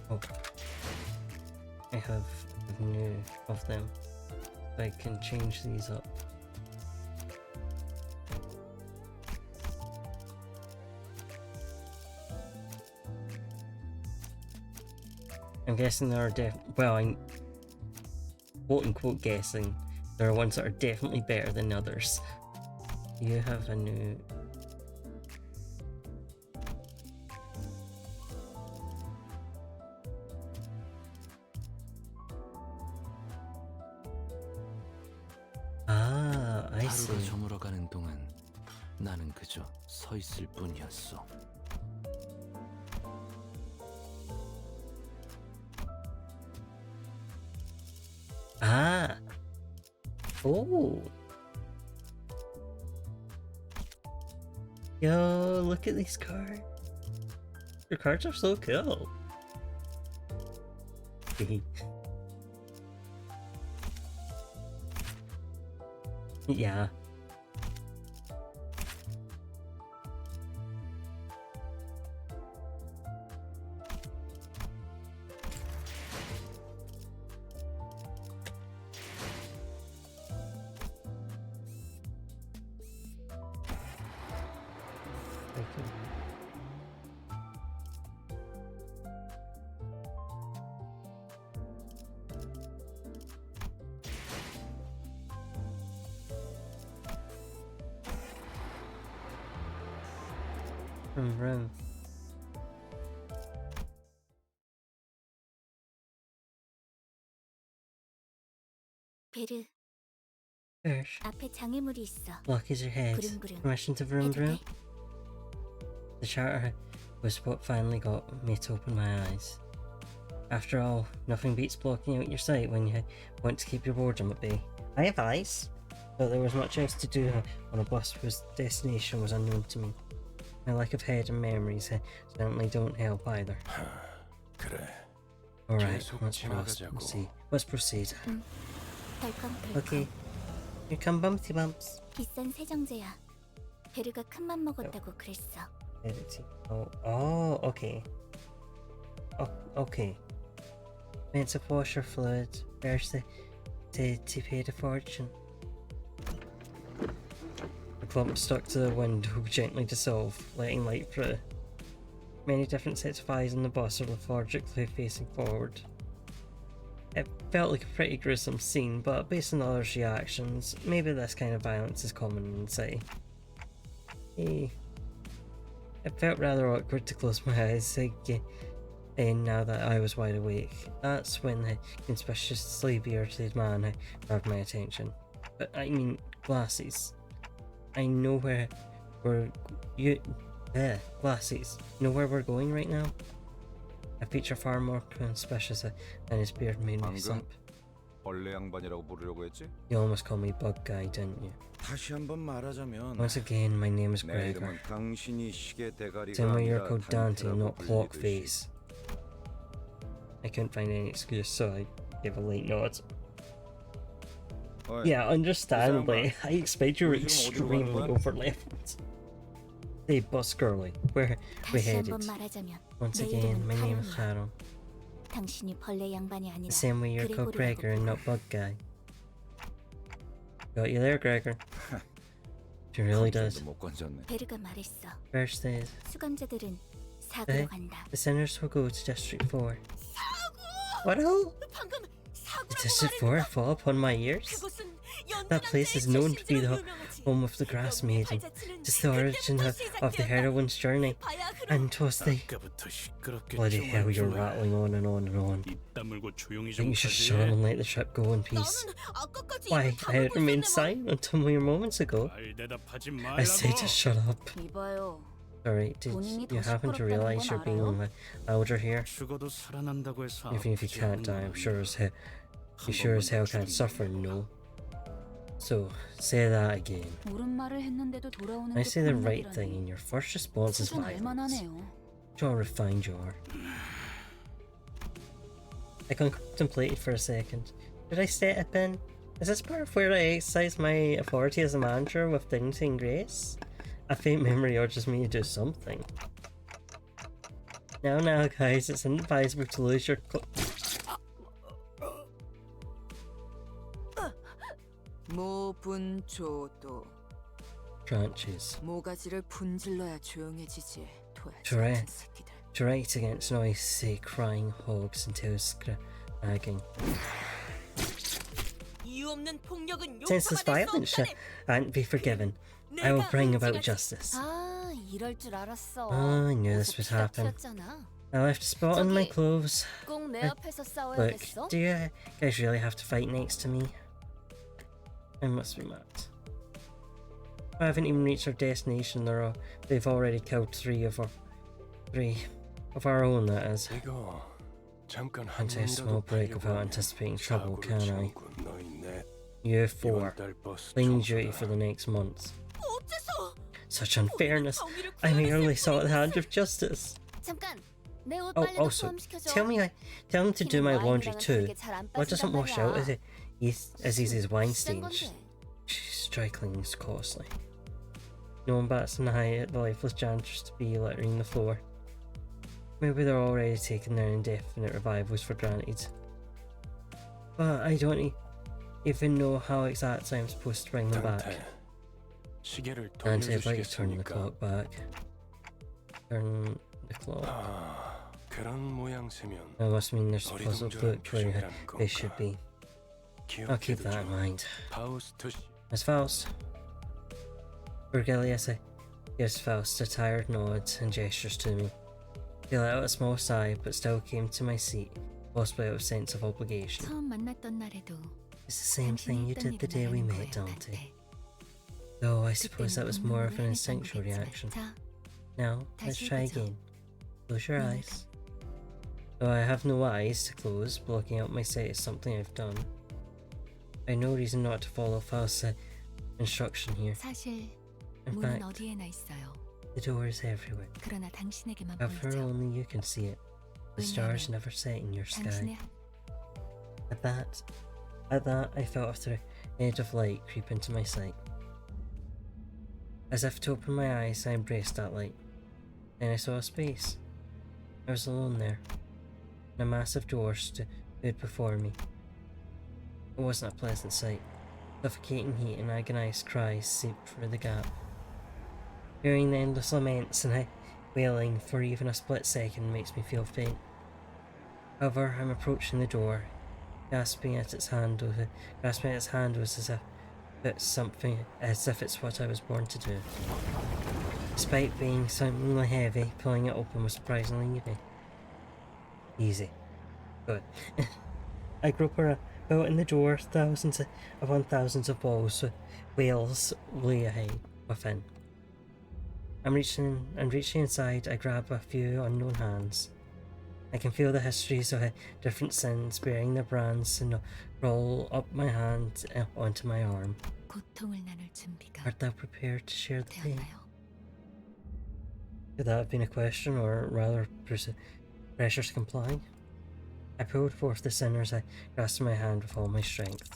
Oh. I have new of them. I can change these up. I'm guessing there are well, I'm quote unquote guessing there are ones that are definitely better than others. You have a new I see. 하루가 저물어가는 동안 나는 그저 서 있을 뿐이었어. Ah. Oh. Yo, look at these cards. Your cards are so cool. Yeah. Vroom. 베르, Hirsch, 앞에 장애물이 있어. black as your head. 부릉부릉. Permission to vroom 해도 vroom? 돼? The charter was what finally got me to open my eyes. After all, nothing beats blocking out your sight when you want to keep your boredom at bay. I have eyes, but there was much else to do on a bus whose destination was unknown to me. My lack of head and memories certainly don't help either. 그래. Alright, 계속 let's 지나가자고. proceed. Let's proceed. 덜컹덜컹. Okay, here come Bumpty Bumps. 비싼 세정제야. 베르가 큰맘 먹었다고 그랬어. Editing. Oh, okay. Okay. Expensive washer fluid. There's to pay the fortune. The clump stuck to the window gently dissolved, letting light through. Many different sets of eyes on the bus are lethargically facing forward. It felt like a pretty gruesome scene, but based on others' reactions, maybe this kind of violence is common in the city. Hey. It felt rather awkward to close my eyes again now that I was wide awake. That's when the conspicuously bearded man grabbed my attention. But I mean, glasses. I know where glasses. Know where we're going right now? A feature far more conspicuous than his beard made me stop. 벌레 양반이라고 부르려고 했지? You almost called me Bug Guy, didn't you? 다시 한번 말하자면 Once again, my name is 내 Gregor. 이름은 당신이 시계 대가리가 Tell me you're 아니라 called Dante, 단테라고 not Clock 불리듯이. Face. I couldn't find any excuse, so I gave a late nod. 어이, Yeah, understandably, I expect you were 우리 지금 어디로 가는 extremely 거야? over-leveled. Hey, bus girly, where we 다시 headed? 한번 말하자면 Once 내 again, 이름은 my name is 카론이야. Shadow. 당신이 벌레 양반이 아니라 The same way you're called 그레고르라고 Gregor and not 불러. Bug Guy. Got you there, Gregor. She really does. 감정도 못 건졌네. 베르가 말했어. First says, 수감자들은 사고로 네? 간다. the sinners will go to District 4. What hell? 방금 Did District 4 fall upon my ears? That place is known to be the home of the grass maiden. It's the origin of the heroine's journey. And 'twas the... 아까부터 시끄럽게 Bloody hell, you're 쫑알쫑알. rattling on and on and on. 입 다물고 조용히 I 좀 think you should 하지. shut up and let the trip go in peace. Why, I had remained silent until mere moments ago. 말 대답하지 I said to 말라고. shut up. 이봐요. Sorry, did you happen to realize you're being louder here? 죽어도 살아난다고 해서 Even if you 아프지 can't die, I'm sure as hell, you sure as hell can't suffer, no? So, say that again. 옳은 말을 했는데도 돌아오는 I 게 say the right 폭력이라니. thing and your first response is 수준 violence. 알만하네요. You're refined, you are. I contemplated for a second. Did I step in? Is this part of where I exercise my authority as a manager with dignity and grace? A faint memory urges me to do something. Now, guys, it's inadvisable to lose your 모분조도 branches. 모가지를 분질러야 조용해지지. 도라지 그래. 같은 새끼들. To right against noisy crying hogs and tails scragging. 이유 없는 폭력은 Senseless violence can't be forgiven. I will bring about justice. 아, 이럴 줄 알았어. Oh, I knew this would happen. I left a spot on my clothes. 꼭내 앞에서 Look, 싸워야겠어? do you guys really have to fight next to me? I must be mad. I haven't even reached our destination. They've already killed three of our own, that is. 이거 잠깐 한 Can't take a small 번이라도 break without 하려고 anticipating trouble, 사고를 can I? 치우고 너희 넷 You four, 이번 달 버스 cleaning duty 청소다. for the next month. 어째서? Such unfairness. I merely sought the hand of justice. 잠깐. 내 옷 Oh, 빨래도 also, 포함시켜줘. tell them to do my laundry too. What doesn't wash out 말이야. as easy as wine 비싼 stains? 건데. Striking is costly. No one bats an eye at the lifeless janitors to be littering the floor. Maybe they're already taking their indefinite revivals for granted. But I don't even know how exactly I'm supposed to bring them back. 단테, 시계를 And I'd like to turn the 돌려주시겠습니까? clock back. Turn the clock. 아, 그런 모양새면 That must mean there's a puzzle 어리둥절한 book where 표정이라는 they should 건가? be. I'll keep that in 기억해두죠. mind. 파우스트 씨, Miss Faust. Virgilius gives Faust a tired nod and gestures to me. He let out a small sigh, but still came to my seat, possibly out of sense of obligation. 처음 만났던 날에도 It's the same thing you did the day we met, Dante. Though I suppose that was more of an instinctual reaction. Now, let's try again. Close your eyes. Though I have no eyes to close, blocking out my sight is something I've done. I have no reason not to follow Fal's instruction here. In fact, the door is everywhere. However, only you can see it. The stars never set in your sky. At that, I felt a thread of light creep into my sight. As if to open my eyes, I embraced that light. Then I saw a space. I was alone there, and a massive door stood before me. It wasn't a pleasant sight. Suffocating heat and agonized cries seeped through the gap. Hearing the endless laments and wailing for even a split second makes me feel faint. However, I'm approaching the door, grasping at its handle was as if it's what I was born to do. Despite being seemingly heavy, pulling it open was surprisingly easy. Good. I grope about in the door, thousands of whales lay ahead within. I'm reaching inside. I grab a few unknown hands. I can feel the histories of different sins bearing their brands and roll up my hand onto my arm. Art thou prepared to share the pain? Could that have been a question, or rather pressure to comply? I pulled forth the sinners. I grasped my hand with all my strength.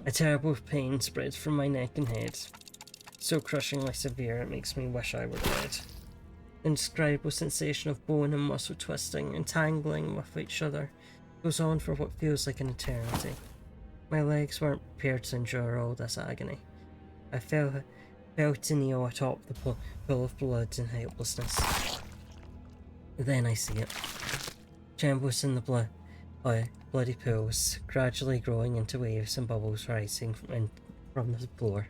A terrible pain spreads from my neck and head, so crushingly severe it makes me wish I were dead. The indescribable sensation of bone and muscle twisting and tangling with each other goes on for what feels like an eternity. My legs weren't prepared to endure all this agony. I fell to kneel atop the pool of blood and helplessness. Then I see it. Trembles in the bloody pools, gradually growing into waves and bubbles rising from the floor.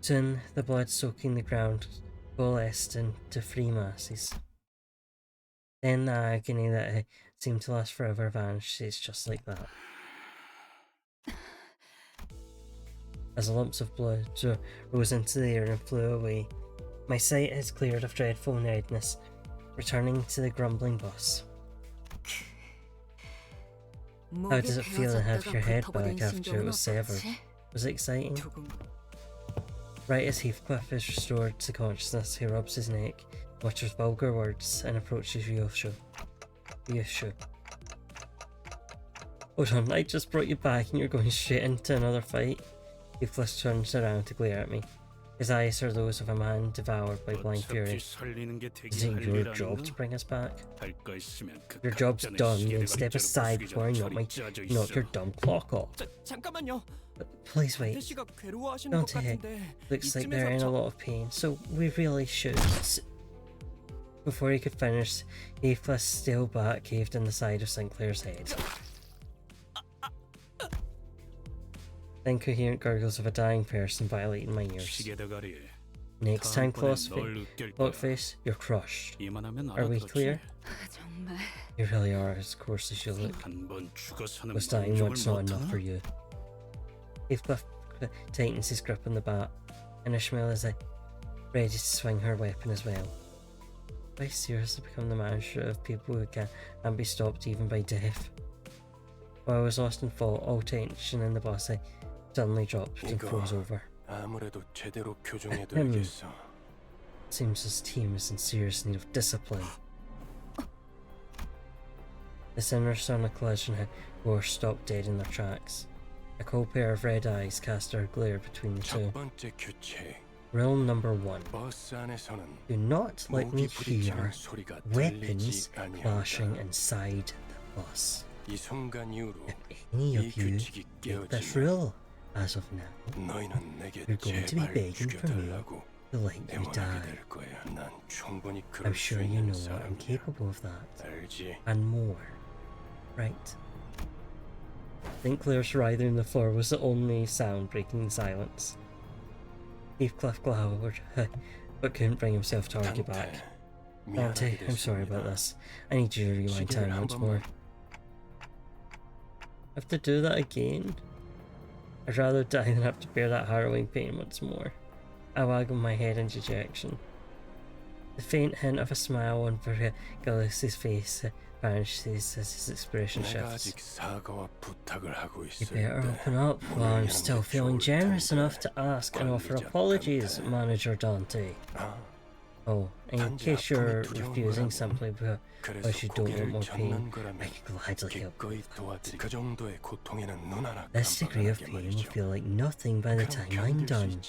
Soon, the blood soaking the ground coalesced into three masses. Then the agony that seemed to last forever vanished. It's just like that. As the lumps of blood rose into the air and flew away, my sight has cleared of dreadful redness, returning to the grumbling bus. How does it feel to have your head back after it was severed? Was it exciting? Right as Heathcliff is restored to consciousness, he rubs his neck, mutters vulgar words, and approaches Ryosho. Hold on, I just brought you back and you're going straight into another fight? Heathcliff turns around to glare at me. His eyes are those of a man devoured by blind fury. Is it your job to bring us back? Your job's done, then step aside before I knock your dumb clock off. But please wait. Dante looks like they're in a lot of pain, so we really should. Before he could finish, Heathcliff's steel bat caved in the side of Sinclair's head. Incoherent gurgles of a dying person violating my ears. Next time, Clockface, you're crushed. Are we clear? You really are as coarse as you look. Was dying once not enough for you? Heathcliff tightens his grip on the bat, and Ishmael is ready to swing her weapon as well. Have I seriously become the manager of people who can't be stopped even by death? While I was lost in thought, all tension in the bus, I suddenly dropped and froze over. Seems this team is in serious need of discipline. The sinners saw a collision were stopped dead in their tracks. A cold pair of red eyes cast their glare between the two. Rule number 1. Do not let me hear weapons clashing inside the bus. If any of you break this rule, as of now, you're going to be begging for me to let you die. I'm sure you know that I'm capable of that, and more, right? Sinclair's writhing on the floor was the only sound breaking the silence. Heathcliff glowered, but couldn't bring himself to argue back. Dante, I'm sorry about this. I need you to rewind time once more. Have to do that again? I'd rather die than have to bear that harrowing pain once more. I waggle my head in dejection. The faint hint of a smile on Vergilius' face vanishes as his expression shifts. You better open up while I'm still feeling generous enough to ask and offer apologies, Manager Dante. Oh, in case you're refusing simply because you don't want more pain, I could gladly help you with that. This degree of pain will feel like nothing by the time I'm done.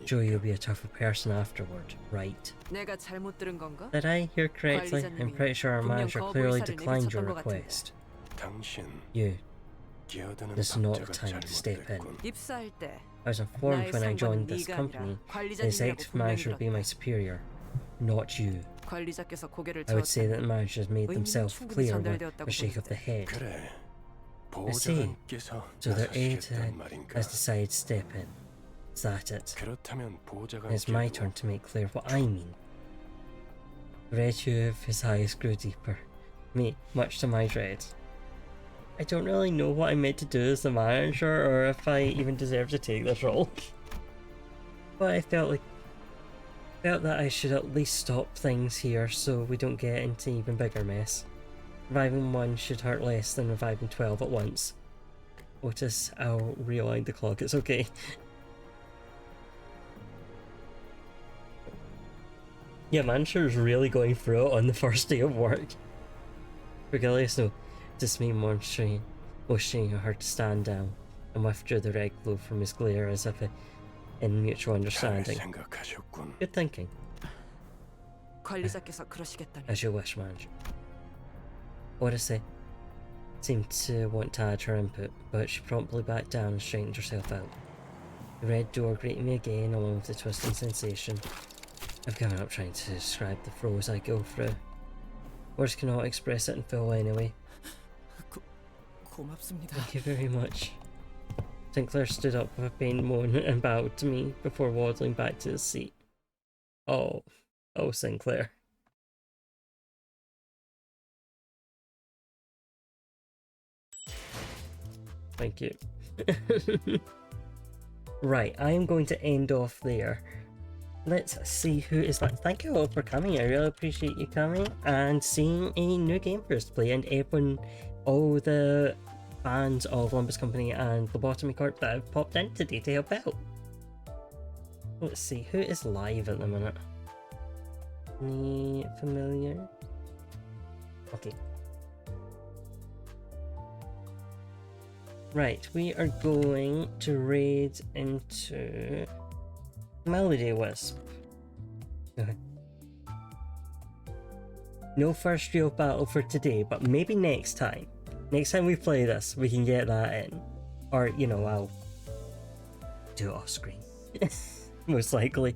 Sure, you'll be a tougher person afterward, right? 내가 잘못 들은 건가? Did I hear correctly? I'm pretty sure our manager clearly declined your request. You. This is not the time to step in. 입사할 때 I was informed when I joined this company that the executive manager would be my superior, not you. 관리자께서 고개를 I would say 저었다. that the managers made themselves 충분히 clear with 전달되었다고 a shake of the head. I see. So their aide has decided to step in. Is that it? It's my turn to make clear what I mean. The red hue of his eyes grew deeper, me much to my dread. I don't really know what I'm meant to do as the manager or if I even deserve to take this role. But I felt that I should at least stop things here so we don't get into even bigger mess. Reviving one should hurt less than reviving 12 at once. Otis, I'll realign the clock, it's okay. Yeah, manager's really going through it on the first day of work. Vergilius, no, dismay motioning her to stand down, and withdrew the red glow from his glare as if in mutual understanding. Good thinking. 관리자께서 그러시겠다니. As you wish, manager. Odyssey seemed to want to add her input, but she promptly backed down and straightened herself out. The red door greeted me again, along with the twisting sensation. I've given up trying to describe the throes I go through. Words cannot express it in full anyway. 고맙습니다. Thank you very much. Sinclair stood up with a faint moan and bowed to me before waddling back to his seat. Oh, Sinclair. Thank you. Right, I am going to end off there. Let's see who is that. Thank you all for coming. I really appreciate you coming and seeing a new game for us to play, and everyone, all the fans of Limbus Company and Lobotomy Corp that have popped in today to help out. Let's see, who is live at the minute? Any familiar? Okay. Right, we are going to raid into Melody Wisp. Okay. No first real battle for today, but maybe next time. Next time we play this, we can get that in. Or, you know, I'll do it off screen. Most likely.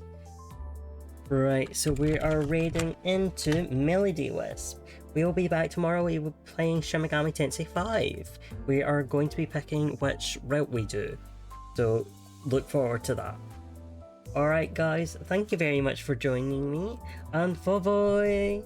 Right, so we are raiding into Melody Wisp. We will be back tomorrow. We will be playing Shin Megami Tensei 5. We are going to be picking which route we do. So, look forward to that. Alright guys, thank you very much for joining me, and bye bye!